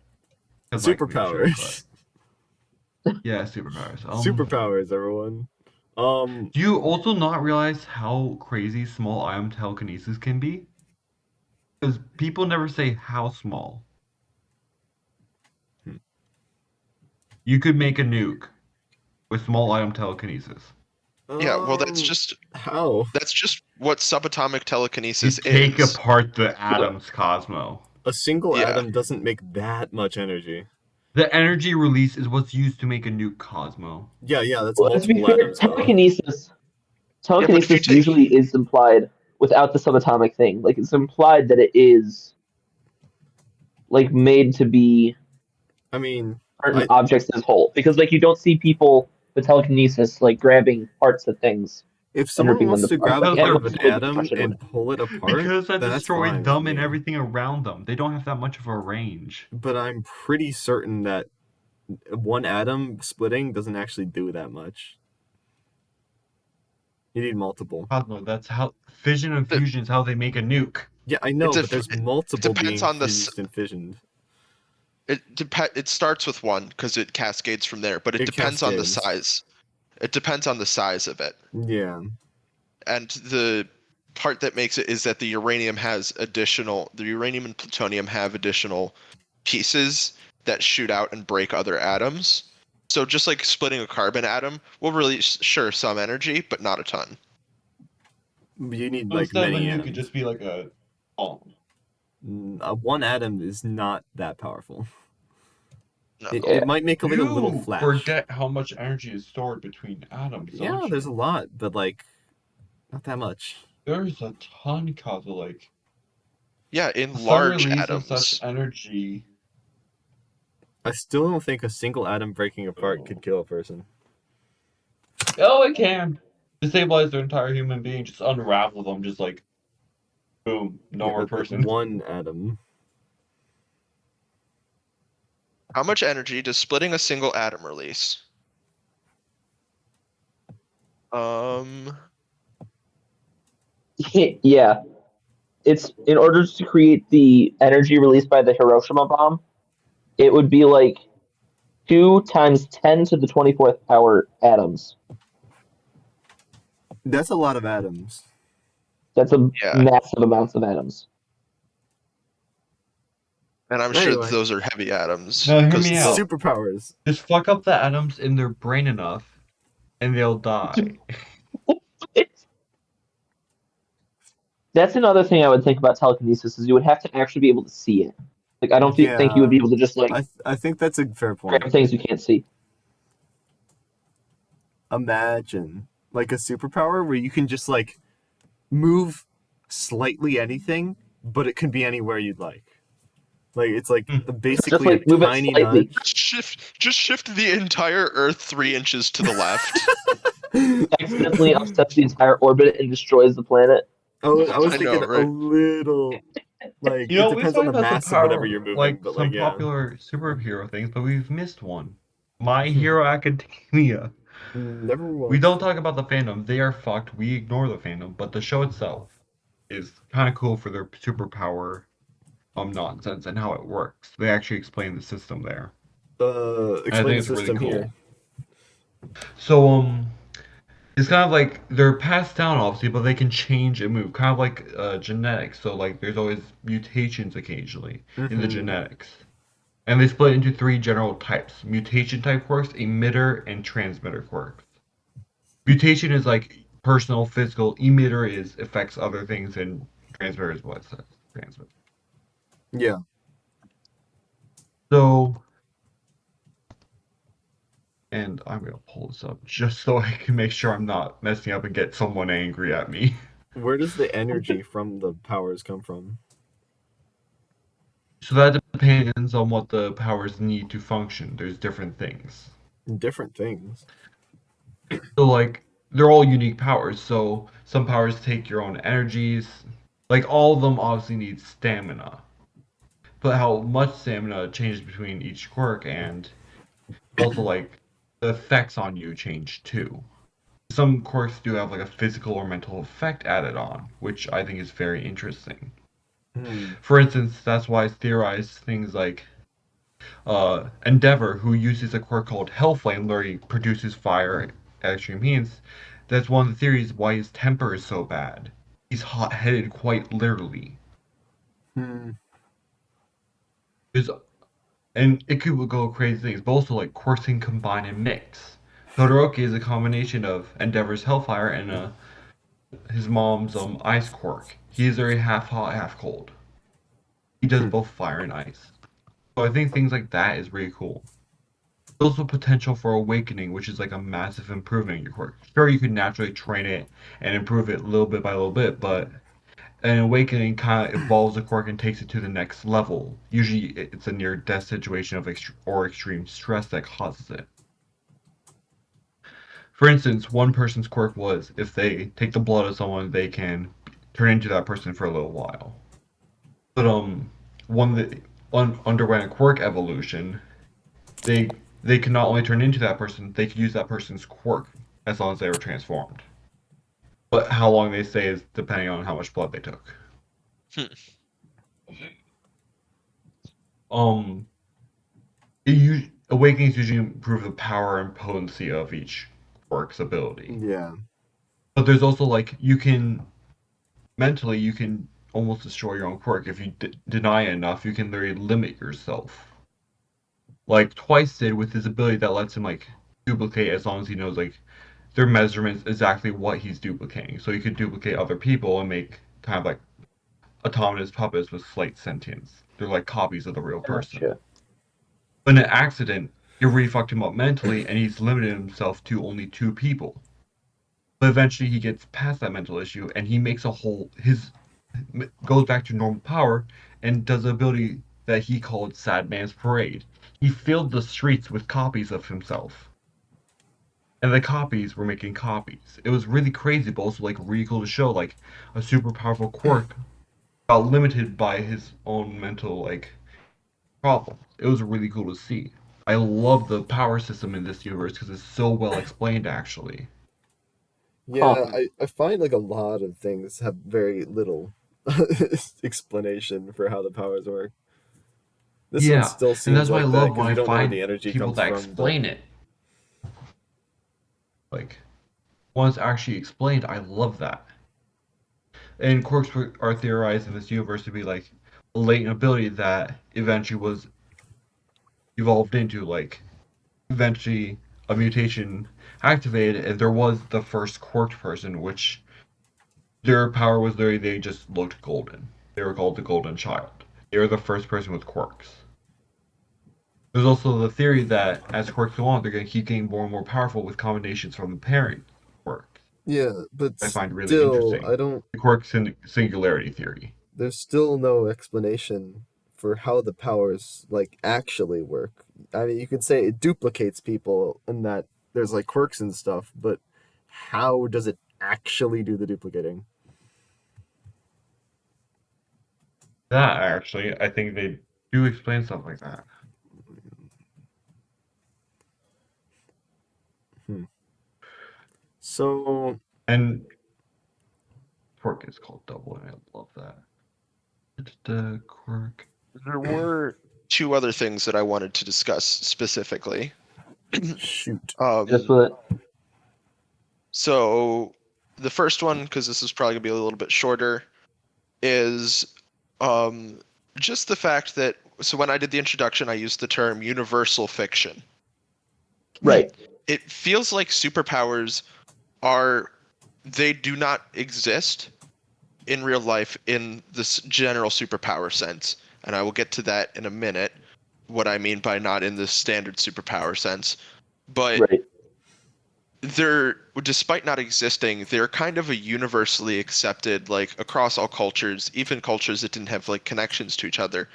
'Cause, like, we should, Superpowers. but- yeah, superpowers. Superpowers, everyone. Do you also not realize how crazy small ion telekinesis can be? Because people never say how small. Hmm. You could make a nuke with small ion telekinesis. Yeah, well, that's Um, just how? what subatomic You telekinesis take is. apart the atoms, Cosmo. A single Yeah. atom doesn't make that much energy. The energy release is what's used to make a nuke, Cosmo. Yeah, that's Well, let's be multiple fair, atoms, though. Telekinesis take- usually is implied without the subatomic thing. Like it's implied that it is like made to be I mean, certain objects as whole. Because like you don't see people with telekinesis like grabbing parts of things. if someone ripping them wants to apart. grab a Because part they're of an big. atom and pull it apart, Because that that's destroyed fine them with and me. everything around them. They don't have that much of a range. But I'm pretty certain that one atom splitting doesn't actually do that much. You need multiple. Cosmo, that's how fission and fusion is how they make a nuke. Yeah, I know, It's a- but there's it multiple depends being on the fused and fissioned. It starts with one because it cascades from there, but it depends on the cascades. size. It depends on the size of it. Yeah. And the part that makes it is that the uranium and plutonium have additional pieces that shoot out and break other atoms. So just like splitting a carbon atom will release some energy, but not a ton. You need So like instead of a many nuke, atoms. could just be like a bomb. One atom is not that powerful. No. It might make like a little You flash. forget how much energy is stored between atoms. Yeah, don't there's you? a lot, but like not that much. There's a ton, Cosmo. Like Yeah, in the sun large releases atoms. such energy. I still don't think a single atom breaking apart could kill a person. Oh, it can destabilize their entire human being. Just unravel them. Just like boom, no more Like person. one atom. How much energy does splitting a single atom release? Yeah. it's in order to create the energy released by the Hiroshima bomb, it would be like 2 times 10 to the 24th power atoms. That's a lot of atoms. That's a Yeah, massive amounts of atoms. and I'm sure Anyway, those are heavy atoms. No, hear 'cause me out. superpowers. Just fuck up the atoms in their brain enough, and they'll die. That's another thing I would think about telekinesis is you would have to actually be able to see it. Like I don't think you would Yeah, be able to just like I think that's a fair point. grab things you can't see. Imagine like a superpower where you can just like move slightly anything, but it can be anywhere you'd like. Like it's like Hmm. basically Just like a move it tiny slightly. nudge. just shift the entire Earth 3 inches to the left. Accidentally upsets the entire orbit and destroys the planet. I was I know, thinking a right? little like You it know, we've depends on talked the about some mass of whatever power, you're moving, like but some like yeah. popular superhero things, but we've missed one. My Hero Academia. Never We watched don't it. talk about the fandom. They are fucked. We ignore the fandom, but the show itself is kind of cool for their superpower nonsense and how it works. They actually explain the system there. And I Explain think the it's really system cool. here. So it's kind of like they're passed down obviously, but they can change and move, kind of like genetics. So like there's always mutations occasionally in the Mm-hmm. genetics. And they split into three general types: mutation type quirks, emitter, and transmitter quirks. Mutation is like personal, physical. Emitter is affects other things, and transmitter is what it says. Transmitter. Yeah. So, and I'm gonna pull this up just so I can make sure I'm not messing up and get someone angry at me. Where does the energy from the powers come from? So that depends on what the powers need to function. There's different things. Different things. So like they're all unique powers. So some powers take your own energies. Like all of them obviously need stamina. But how much stamina changes between each quirk, and also like the effects on you change too. Some quirks do have like a physical or mental effect added on, which I think is very interesting. Hmm. For instance, that's why I theorized things like Endeavor, who uses a quirk called Hellflame, where he produces fire at extreme heats. That's one of the theories why his temper is so bad. He's hot-headed quite literally. Hmm. There's, and it could go crazy things, but also like quirks can combine and mix. Todoroki is a combination of Endeavor's Hellfire and his mom's ice quirk. He is very half hot, half cold. He does Hmm. both fire and ice. So I think things like that is really cool. There's also potential for awakening, which is like a massive improvement in your quirk. Sure, you could naturally train it and improve it little bit by little bit, but an awakening kind of evolves the quirk and takes it to the next level. Usually, it's a near-death situation of or extreme stress that causes it. For instance, one person's quirk was if they take the blood of someone, they can turn into that person for a little while. But one that underwent a quirk evolution, they they could not only turn into that person, they could use that person's quirk as long as they were transformed. But how long they stay is depending on how much blood they took. Hmm. Um, awakenings usually improve the power and potency of each quirk's ability. Yeah. But there's also like you can almost destroy your own quirk if you deny it enough. You can literally limit yourself. Like Twice did with his ability that lets him like duplicate as long as he knows like their measurements exactly what he's duplicating. So he could duplicate other people and make kind of like autonomous puppets with slight sentience. They're like copies of the real person. Gotcha. But in an accident, it really fucked him up mentally, and he's limited himself to only two people. But eventually, he gets past that mental issue, and he makes a whole goes back to normal power, and does the ability that he called Sad Man's Parade. He filled the streets with copies of himself. And the copies were making copies. It was really crazy, but also like really cool to show like a super powerful quirk got limited by his own mental like problem. It was really cool to see. I love the power system in this universe because it's so well explained actually. Yeah, Huh. I find like a lot of things have very little explanation for how the powers work. This one Yeah, still and seems that's why I like that love because when we I don't know where find the energy people comes that from, but explain it. Like, when it's actually explained, I love that. And quirks are theorized in this universe to be like a latent ability that eventually was evolved into, like, eventually a mutation activated, and there was the first quirked person, which their power was literally they just looked golden. They were called the Golden Child. They were the first person with quirks. There's also the theory that as quirks go on, they're going to keep getting more and more powerful with combinations from the parent quirks. yeah, but I find really still, interesting. I don't. The quirk singularity theory. There's still no explanation for how the powers like actually work. I mean, you could say it duplicates people in that there's like quirks and stuff, but how does it actually do the duplicating? That actually, I think they do explain stuff like that. Hmm. So And quirk is called double, and I love that. It's the quirk. There were two other things that I wanted to discuss specifically. shoot. Just Um, with so the first one, because this is probably gonna be a little bit shorter, is um, just the fact that so when I did the introduction, I used the term universal fiction. right, It feels like superpowers are they do not exist in real life in this general superpower sense, and I will get to that in a minute. What I mean by not in the standard superpower sense, but right. they're despite not existing, they're kind of a universally accepted, like across all cultures, even cultures that didn't have like connections to each other,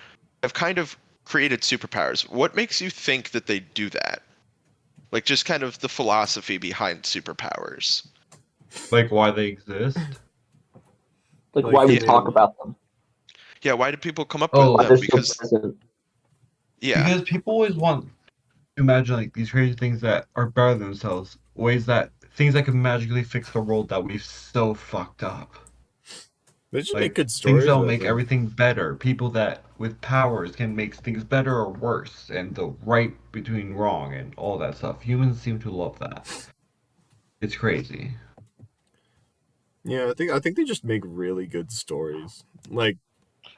have kind of created superpowers. What makes you think that they do that? Like just kind of the philosophy behind superpowers. Like why they exist. Like Like why we Yeah, talk human. about them, yeah. Why do people come up with why Oh, they're them? so Because present. yeah, because people always want to imagine like these crazy things that are better than themselves, ways that things that can magically fix the world that we've so fucked up. They just make Like good things stories that'll with make them. everything better. People that with powers can make things better or worse, and the right between wrong and all that stuff. Humans seem to love that. It's crazy. Yeah, I think they just make really good stories. Like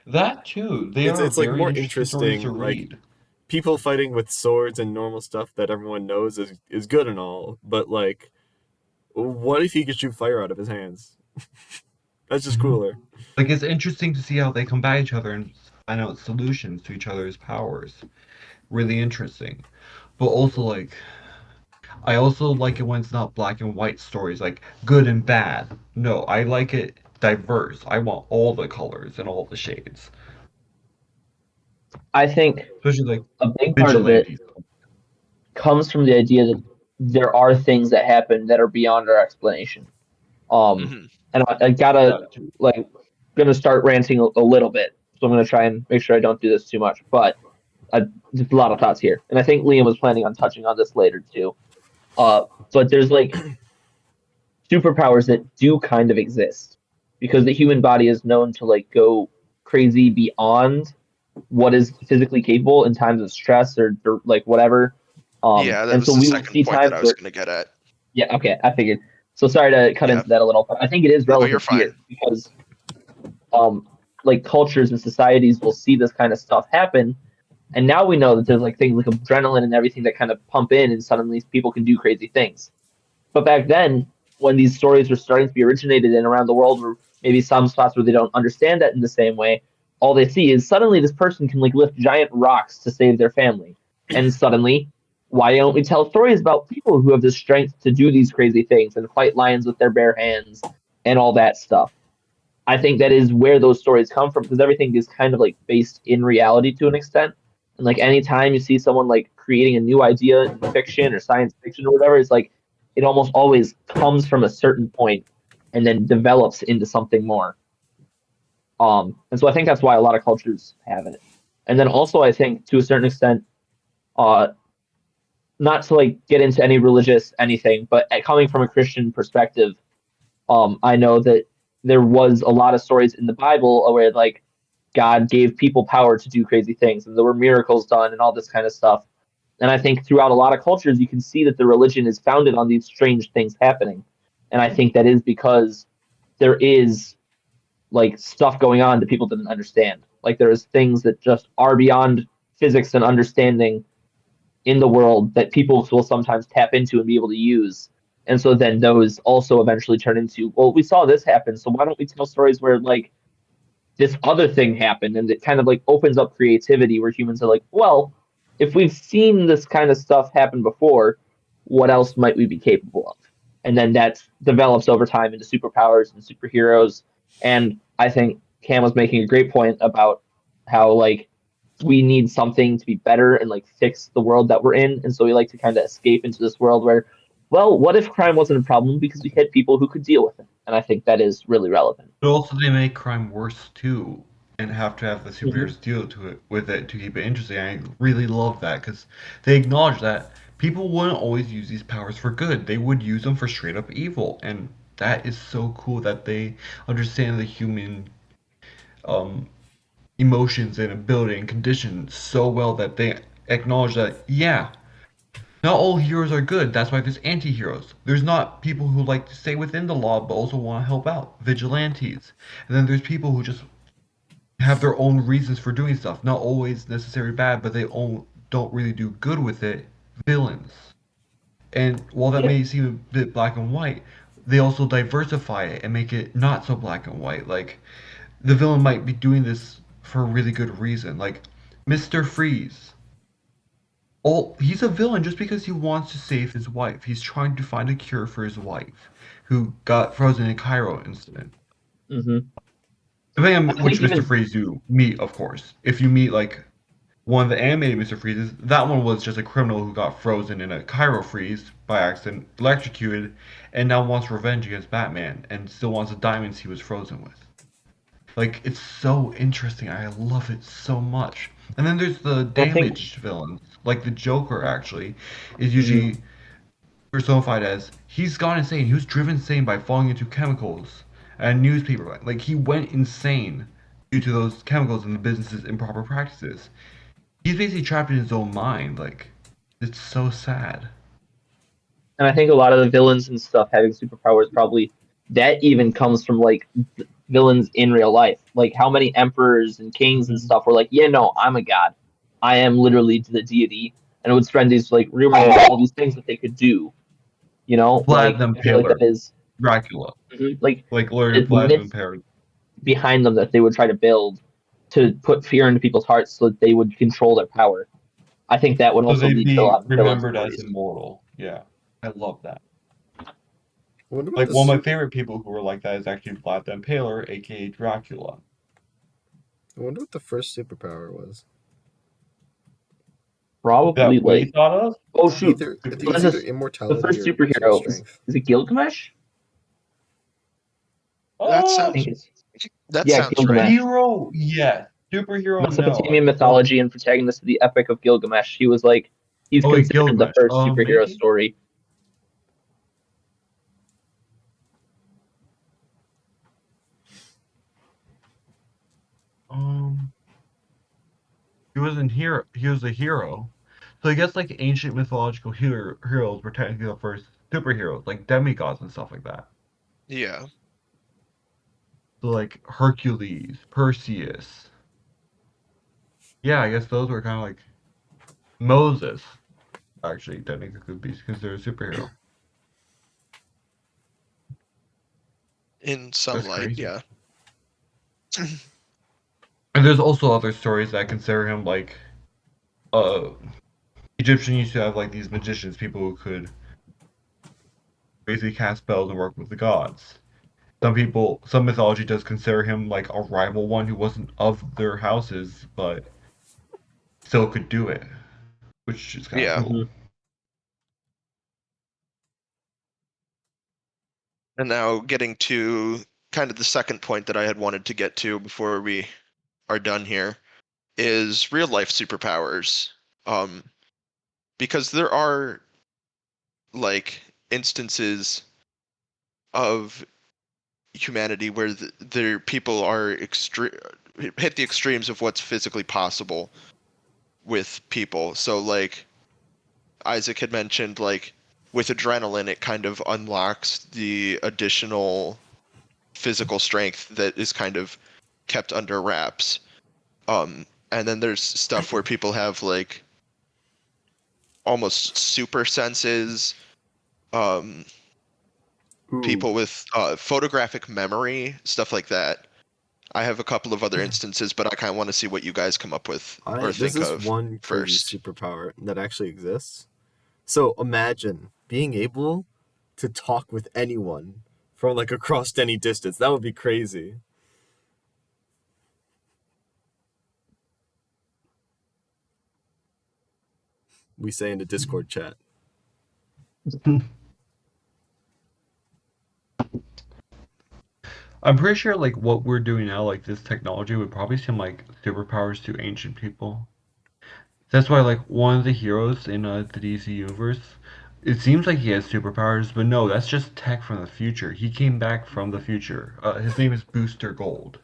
That too. They it's are it's like very more interesting stories to interesting. Like read. people fighting with swords and normal stuff that everyone knows is good and all, but like, what if he could shoot fire out of his hands? That's just Mhm. cooler. Like it's interesting to see how they combat each other and find out solutions to each other's powers. Really interesting. But also like I also like it when it's not black and white stories, like good and bad. No, I like it diverse. I want all the colors and all the shades. I think Especially like a big part of it vigilantes. comes from the idea that there are things that happen that are beyond our explanation. Um, hmm and I gotta That too. like gonna start ranting a little bit, so I'm gonna try and make sure I don't do this too much. But just a lot of thoughts here, and I think Liam was planning on touching on this later too. But there's like superpowers that do kind of exist because the human body is known to like go crazy beyond what is physically capable in times of stress or like whatever. yeah. That And was so the we will second see point that times I was where going to get at. yeah, okay, I figured. So sorry to cut Yeah, into that a little, but I think it is no, you're relevant fine. here because um like cultures and societies will see this kind of stuff happen. And now we know that there's like things like adrenaline and everything that kind of pump in and suddenly people can do crazy things. But back then, when these stories were starting to be originated in around the world, or maybe some spots where they don't understand that in the same way, all they see is suddenly this person can like lift giant rocks to save their family. And suddenly, why don't we tell stories about people who have the strength to do these crazy things and fight lions with their bare hands and all that stuff? I think that is where those stories come from because everything is kind of like based in reality to an extent. And like anytime you see someone like creating a new idea in fiction or science fiction or whatever, it's like it almost always comes from a certain point and then develops into something more. And so I think that's why a lot of cultures have it. And then also I think to a certain extent, uh, not to like get into any religious anything, but coming from a Christian perspective, I know that there was a lot of stories in the Bible where like God gave people power to do crazy things, and there were miracles done and all this kind of stuff. And I think throughout a lot of cultures, you can see that the religion is founded on these strange things happening. And I think that is because there is like stuff going on that people didn't understand. Like there's things that just are beyond physics and understanding in the world that people will sometimes tap into and be able to use. And so then those also eventually turn into, well, we saw this happen, so why don't we tell stories where like this other thing happened, and it kind of like opens up creativity where humans are like, well, if we've seen this kind of stuff happen before, what else might we be capable of? And then that develops over time into superpowers and superheroes. And I think Cam was making a great point about how like we need something to be better and like fix the world that we're in. And so we like to kind of escape into this world where, well, what if crime wasn't a problem because we had people who could deal with it? And I think that is really relevant. But also they make crime worse too, and have to have the Mm-hmm. superheroes deal to it with it to keep it interesting. I really love that because they acknowledge that people wouldn't always use these powers for good. They would use them for straight up evil, and that is so cool that they understand the human um, emotions and ability and conditions so well that they acknowledge that yeah, not all heroes are good. That's why there's anti-heroes. There's not people who like to stay within the law but also want to help out. Vigilantes. And then there's people who just have their own reasons for doing stuff. Not always necessarily bad, but they don't really do good with it. Villains. And while that Yeah. may seem a bit black and white, they also diversify it and make it not so black and white. Like, the villain might be doing this for a really good reason. Like, Mr. Freeze. He's a villain just because he wants to save his wife. He's trying to find a cure for his wife, who got frozen in Cairo incident. Mm-hmm. Depending I on which think Mr. even Freeze you meet, of course. If you meet like one of the animated Mr. Freezes, that one was just a criminal who got frozen in a Cairo freeze by accident, electrocuted, and now wants revenge against Batman and still wants the diamonds he was frozen with. Like, it's so interesting. I love it so much. And then there's the I think damaged villains, like the Joker actually, is mhm. usually personified as he's gone insane. He was driven insane by falling into chemicals and newspaper. Like he went insane due to those chemicals and the business's improper practices. He's basically trapped in his own mind. Like it's so sad. And I think a lot of the villains and stuff having superpowers probably that even comes from like villains in real life. Like how many emperors and kings and Mhm. stuff were like, yeah, no, I'm a god. I am literally the deity, and it would spread these like rumors of all these things that they could do. You know, Vlad like the I feel like that Impaler, is Dracula, like like Lord the Vlad the myth Impaler. behind them that they would try to build to put fear into people's hearts so that they would control their power. I think that would So also they'd lead to a be lot of villain remembered as stories. immortal. Yeah, I love that. I wonder what Like one this. of my favorite people who were like that is actually Vlad the Impaler, aka Dracula. I wonder what the first superpower was. Probably That we like, thought of. oh shoot, I think what is it's either this? The immortality first or pure superhero strength. is it Gilgamesh? That I Oh, think sounds it's that yeah, sounds right. Gilgamesh. hero, yes. Superhero, no. I Mesopotamian don't. mythology and protagonist of the Epic of Gilgamesh. He was like he's Oh wait, considered the Gilgamesh. first superhero Maybe. story. Um, he wasn't here. He was a hero. So I guess like ancient mythological heroes were technically the first superheroes, like demigods and stuff like that. Yeah. So like Hercules, Perseus. Yeah, I guess those were kind of like Moses. Actually, technically could be considered a superhero. In some That's light, crazy. yeah. And there's also other stories that consider him like uh Egyptian used to have like these magicians, people who could basically cast spells and work with the gods. Some mythology does consider him like a rival one who wasn't of their houses, but still could do it, which is kind of Yeah. cool. Hmm. And now getting to kind of the second point that I had wanted to get to before we are done here is real life superpowers. Um, because there are like instances of humanity where their people are hit the extremes of what's physically possible with people. So like Isaac had mentioned, like with adrenaline, it kind of unlocks the additional physical strength that is kind of kept under wraps. And then there's stuff where people have like almost super senses. Um, Ooh, People with photographic memory, stuff like that. I have a couple of other instances, but I kind of want to see what you guys come up with or this think is of one crazy first. superpower that actually exists. So imagine being able to talk with anyone from like across any distance. That would be crazy. We say in the Discord chat. I'm pretty sure like what we're doing now, like this technology would probably seem like superpowers to ancient people. That's why like one of the heroes in the DC universe, it seems like he has superpowers, but no, that's just tech from the future. He came back from the future. His name is Booster Gold,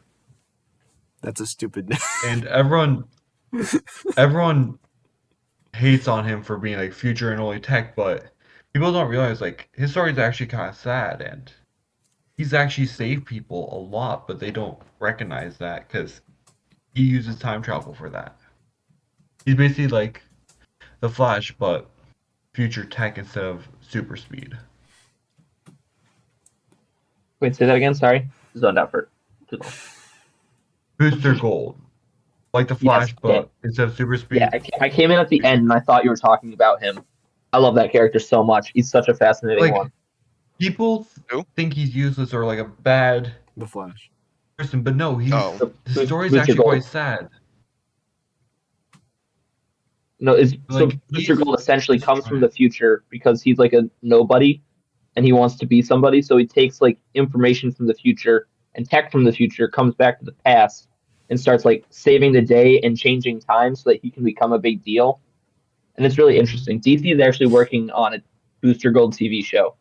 That's a stupid name. and everyone hates on him for being like future and only tech, but people don't realize like his story is actually kind of sad, and he's actually saved people a lot, but they don't recognize that because he uses time travel for that. He's basically like the Flash, but future tech instead of super speed. Wait, say that again. Sorry, zoned out for too long. Booster Gold, like the Yes. Flash, Okay. but instead of super Yeah, speed, I came in at the end future. and I thought you were talking about him. I love that character so much. He's such a fascinating one. Like people Who? think he's useless or like a bad The Flash. person, but no, he's Oh, his story is Booster actually quite Gold. sad. No, is so Like Booster he's Gold essentially just comes from trying. the future because he's like a nobody and he wants to be somebody. So he takes like information from the future and tech from the future, comes back to the past and starts like saving the day and changing time so that he can become a big deal. And it's really Mhm. interesting. DC is actually working on a Booster Gold TV show.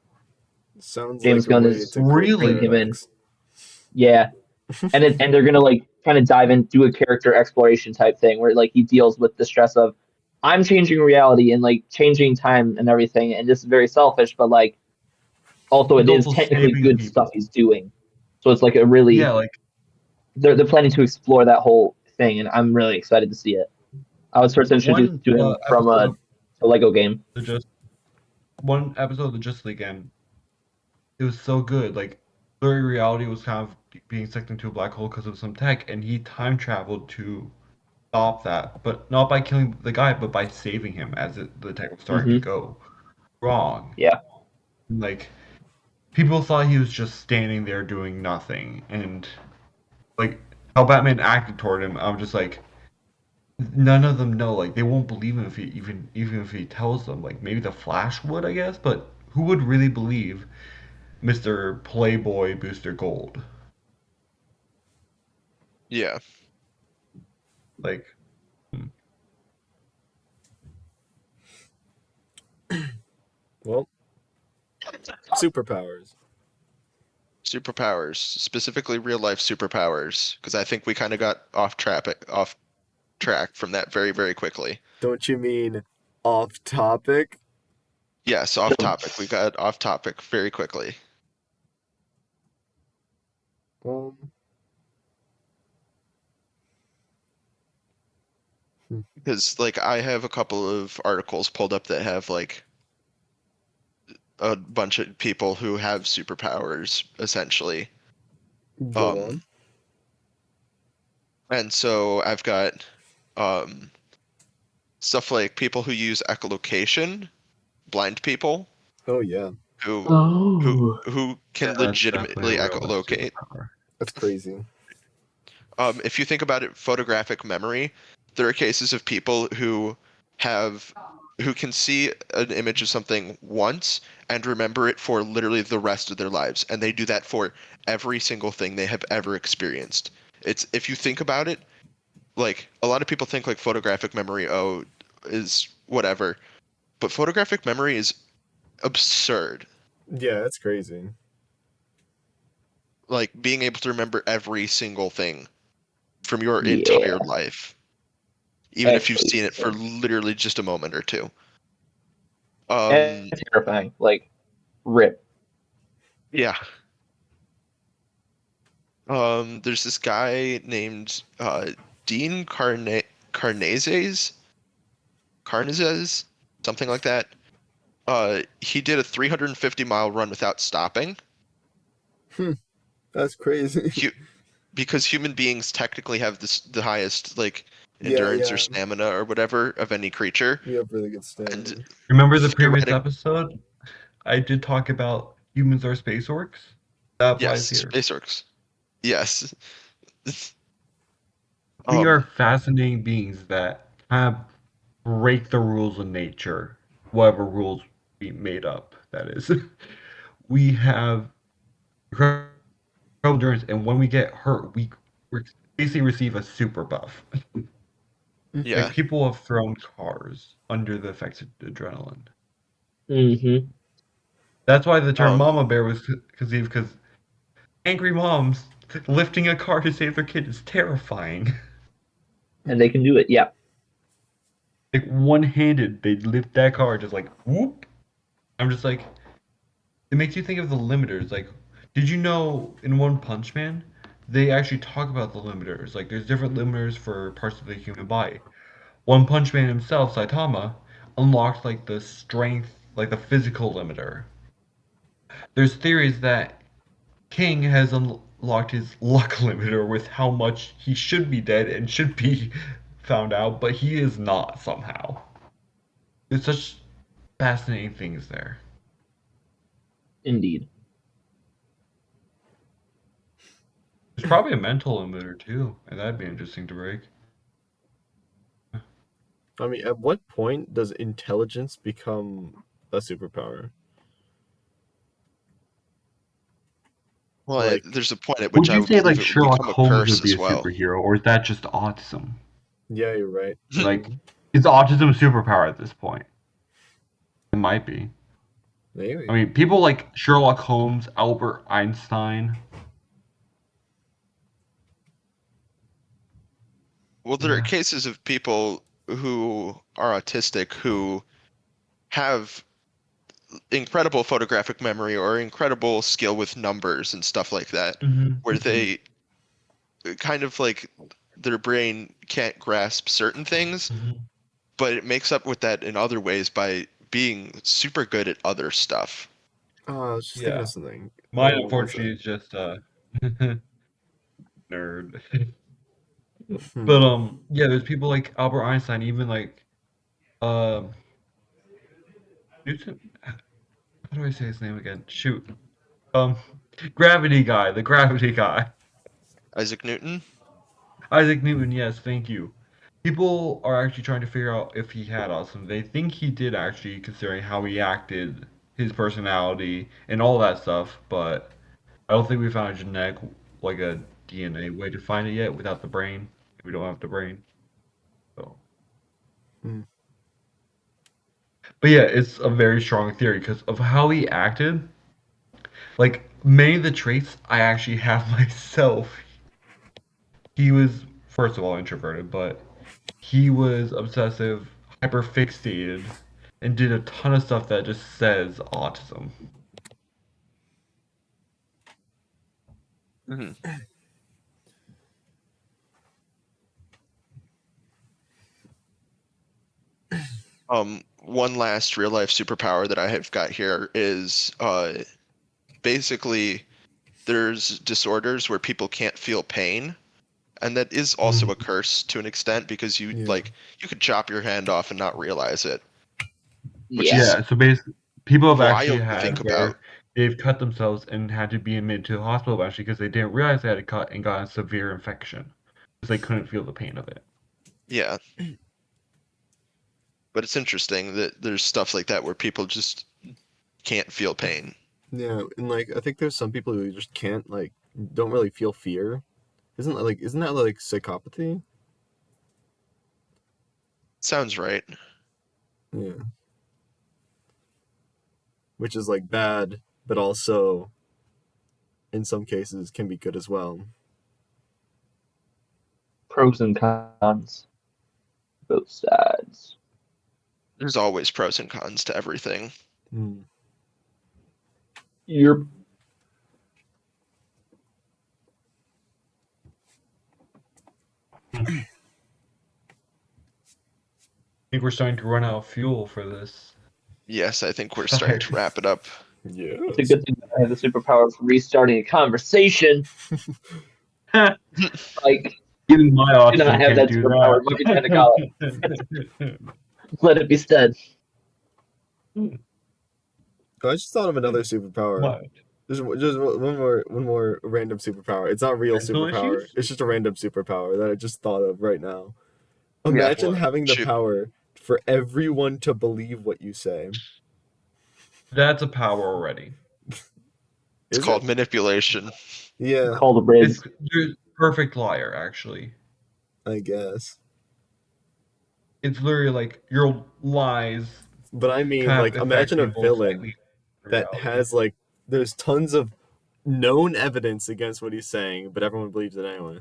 Sounds James like a Gunn way is to collect bringing Really? him in. paybacks. Yeah, and they're gonna like kind of dive in, do a character exploration type thing where like he deals with the stress of I'm changing reality and like changing time and everything, and this is very selfish, but like also He's it is also technically saving good stuff people. he's doing. So it's like a Yeah, really like they're planning to explore that whole thing, and I'm really excited to see it. I was first introduced one to him from episode of a Lego game. the just one episode of the Just League, and it was so good. Like, blurry reality was kind of being sucked into a black hole because of some tech, and he time traveled to stop that, but not by killing the guy, but by saving him as the tech was starting to Hmm. go wrong. Yeah. Like, people thought he was just standing there doing nothing, and like how Batman acted toward him, I'm just like, none of them know. Like, they won't believe him if he even if he tells them. Like, maybe the Flash would, I guess, but who would really believe Mr. Playboy Booster Gold? yeah. Like, Well, superpowers. Superpowers, specifically real life superpowers, because I think we kind of got off track from that very, very quickly. Don't you mean off topic? Yes, off topic. We got off topic very quickly. Um, hmm, Because like I have a couple of articles pulled up that have like a bunch of people who have superpowers essentially. go Um, on. and so I've got um stuff like people who use echolocation, blind people Oh yeah, who who Oh. who yeah, can that's definitely legitimately a real life echolocate. superpower. that's crazy. If you think about it, photographic memory, there are cases of people have who can see an image of something once and remember it for literally the rest of their lives, and they do that for every single thing they have ever experienced. It's if you think about it, like a lot of people think like photographic memory, oh, is whatever, but photographic memory is absurd. Yeah, that's crazy. like being able to remember every single thing from your Yeah, entire life, even if you've actually, seen it for literally just a moment or two. Um, that's terrifying. Like, rip. yeah. There's this guy named Dean Carnazes, Carnazes, something like that. He did a 350-mile run without stopping. That's crazy. Hu because human beings technically have the highest like Yeah, endurance or yeah. stamina or whatever of any creature, We have really good and stamina. Remember the previous theoretic episode? I did talk about humans are space orcs. That yes, applies here. space orcs. Yes. We are Um, fascinating beings that kind of break the rules of nature, whatever rules we made up, that is. We have incredible endurance, and when we get hurt, we basically receive a super buff. Like yeah. people have thrown cars under the effects of adrenaline. Mm-hmm. That's why the term Um, mama bear was conceived, because angry moms lifting a car to save their kid is terrifying. And they can do it. Yeah. Like one-handed, they'd lift that car just like whoop. I'm just like, it makes you think of the limiters. Like, did you know in One Punch Man, they actually talk about the limiters? Like, there's different limiters for parts of the human body. One Punch Man himself, Saitama, unlocked like the strength, like the physical limiter. There's theories that King has unlocked his luck limiter with how much he should be dead and should be found out, but he is not somehow. There's such fascinating things there. Indeed. There's probably a mental limiter too, and that'd be interesting to break. I mean, at what point does intelligence become a superpower? well, Like, there's a point at which Would I you would say believe like it would Sherlock become a Holmes curse would be as a well. superhero, or is that just autism? yeah, you're right. Like, is autism a superpower at this point? It might be. I Maybe. mean, people like Sherlock Holmes, Albert Einstein. Well, there are Yeah. cases of people who are autistic who have incredible photographic memory or incredible skill with numbers and stuff like that, Hmm. where they kind of like their brain can't grasp certain things, Hmm. but it makes up with that in other ways by being super good at other stuff. Oh, I was just thinking Yeah. of something. Mine, What was unfortunately, it? is just nerd. But Hmm. yeah, there's people like Albert Einstein, even like um Newton. How do I say his name again? Shoot. Um, Gravity Guy, the Gravity Guy. Isaac Newton? Isaac Newton, yes, thank you. People are actually trying to figure out if he had autism. They think he did actually, considering how he acted, his personality, and all that stuff, but I don't think we found a genetic, like a DNA way to find it yet without the brain. We don't have the brain. So. Hmm. But yeah, it's a very strong theory because of how he acted. Like, many of the traits I actually have myself. He was, first of all, introverted, but he was obsessive, hyperfixated, and did a ton of stuff that just says autism. Mhm. One last real life superpower that I have got here is basically there's disorders where people can't feel pain, and that is also a Mhm. curse to an extent because Yeah. you could chop your hand off and not realize it, which Yeah. is Yeah, so basically, people have actually wild to had think about. where they've cut themselves and had to be admitted to the hospital eventually because they didn't realize they had a cut and got a severe infection because they couldn't feel the pain of it. Yeah, but it's interesting that there's stuff like that where people just can't feel pain. Yeah, and like I think there's some people who just can't like don't really feel fear. Isn't that like psychopathy? Sounds right. Yeah. Which is like bad, but also in some cases can be good as well. Pros and cons, both sides. There's always pros and cons to everything. Hmm. You're I think we're starting to run out of fuel for this. Yes, I think we're starting to wrap it up. Yeah. It's a good thing that I have the superpower for restarting a conversation. Like, Even my do not oxygen have can't that do superpower. What are you trying to call it? that. Let it be said. I just thought of another superpower. What? Just one more random superpower. It's not real Mental superpower. issues? It's just a random superpower that I just thought of right now. Yeah. Imagine What? having the Shoot. power for everyone to believe what you say. That's a power already. It's Is called it? manipulation. Yeah, Call the bridge. It's you're a perfect liar, actually. I guess. It's literally like your lies But I mean, have like, affect imagine a people villain slightly in that reality. has, like, there's tons of known evidence against what he's saying, but everyone believes it anyway.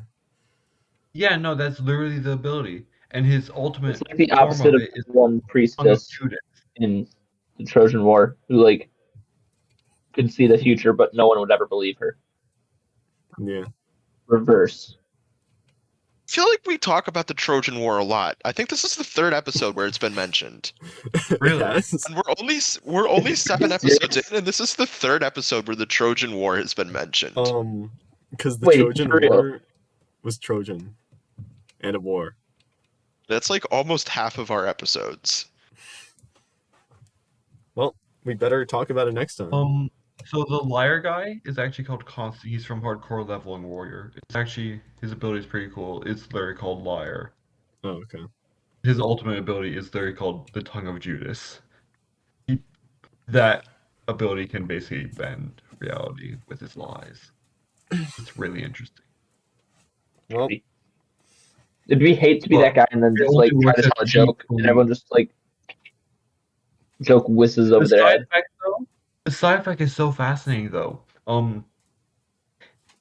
Yeah, no, that's literally the ability. And his It's ultimate like the form opposite of of it is one tongue of priestess Judas. in the Trojan War, who like could see the future, but no one would ever believe her. Yeah. Reverse. I feel like we talk about the Trojan War a lot. I think this is the third episode where it's been mentioned. Really? Yes. And we're only 7 Yes. episodes in, and this is the third episode where the Trojan War has been mentioned. Because the Wait, Trojan for real? War was Trojan and a war. That's like almost half of our episodes. Well, we better talk about it next time. So the liar guy is actually called Constant. He's from Hardcore Leveling Warrior. It's actually his ability is pretty cool. It's literally called Liar. Oh, okay. His ultimate ability is literally called the Tongue of Judas. That ability can basically bend reality with his lies. It's really interesting. Well, It'd be hate to be But that guy and then it just only like try works to at tell a cheap joke and everyone just like joke whizzes The over their side head. effect though, the side effect is so fascinating though.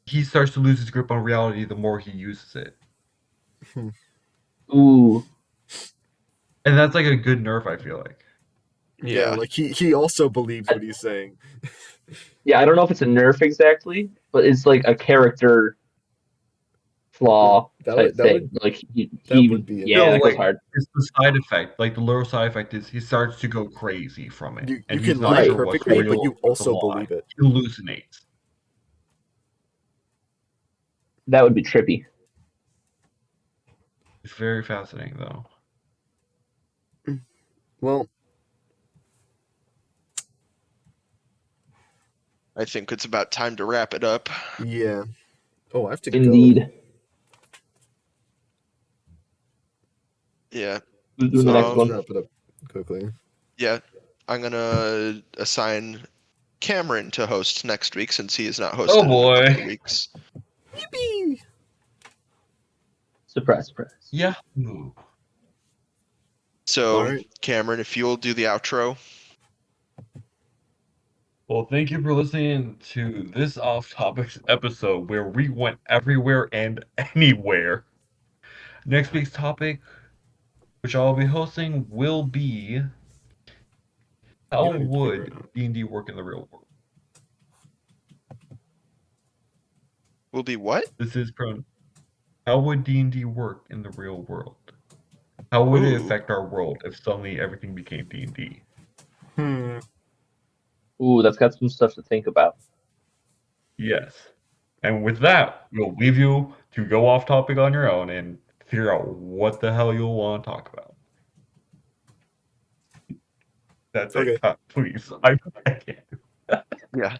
He starts to lose his grip on reality the more he uses it, Ooh, and that's like a good nerf. I feel like. yeah, Yeah. like he also believes what he's saying. yeah. I don't know if it's a nerf exactly, but it's like a character flaw That type would that thing. would Like that would be yeah, No, that goes like interesting. hard. it's the side effect. Like the little side effect is he starts to go crazy from it, You and can he's not lie Right, sure what's perfectly, right. but real you and what's a also lie. believe it. He hallucinates. That would be trippy. It's very fascinating though. Well, I think it's about time to wrap it up. yeah. Oh, I have to go. Indeed. Yeah. Who's doing the So next let's one? wrap it up quickly. Yeah. I'm gonna assign Cameron to host next week since he is not hosted in a couple of weeks. Yippee! Surprise, surprise. Yeah. So, All right. Cameron, if you'll do the outro. Well, thank you for listening to this off-topic episode where we went everywhere and anywhere. Next week's topic, which I'll be hosting, will be how You don't need to figure it would out. D&D work in the real world? Will be what? This is how would D&D work in the real world? How would it Ooh. affect our world if suddenly everything became D&D? Ooh, that's got some stuff to think about. Yes. And with that, we'll leave you to go off topic on your own and figure out what the hell you'll want to talk about. That's Okay. it. Please. I beg you. Yeah.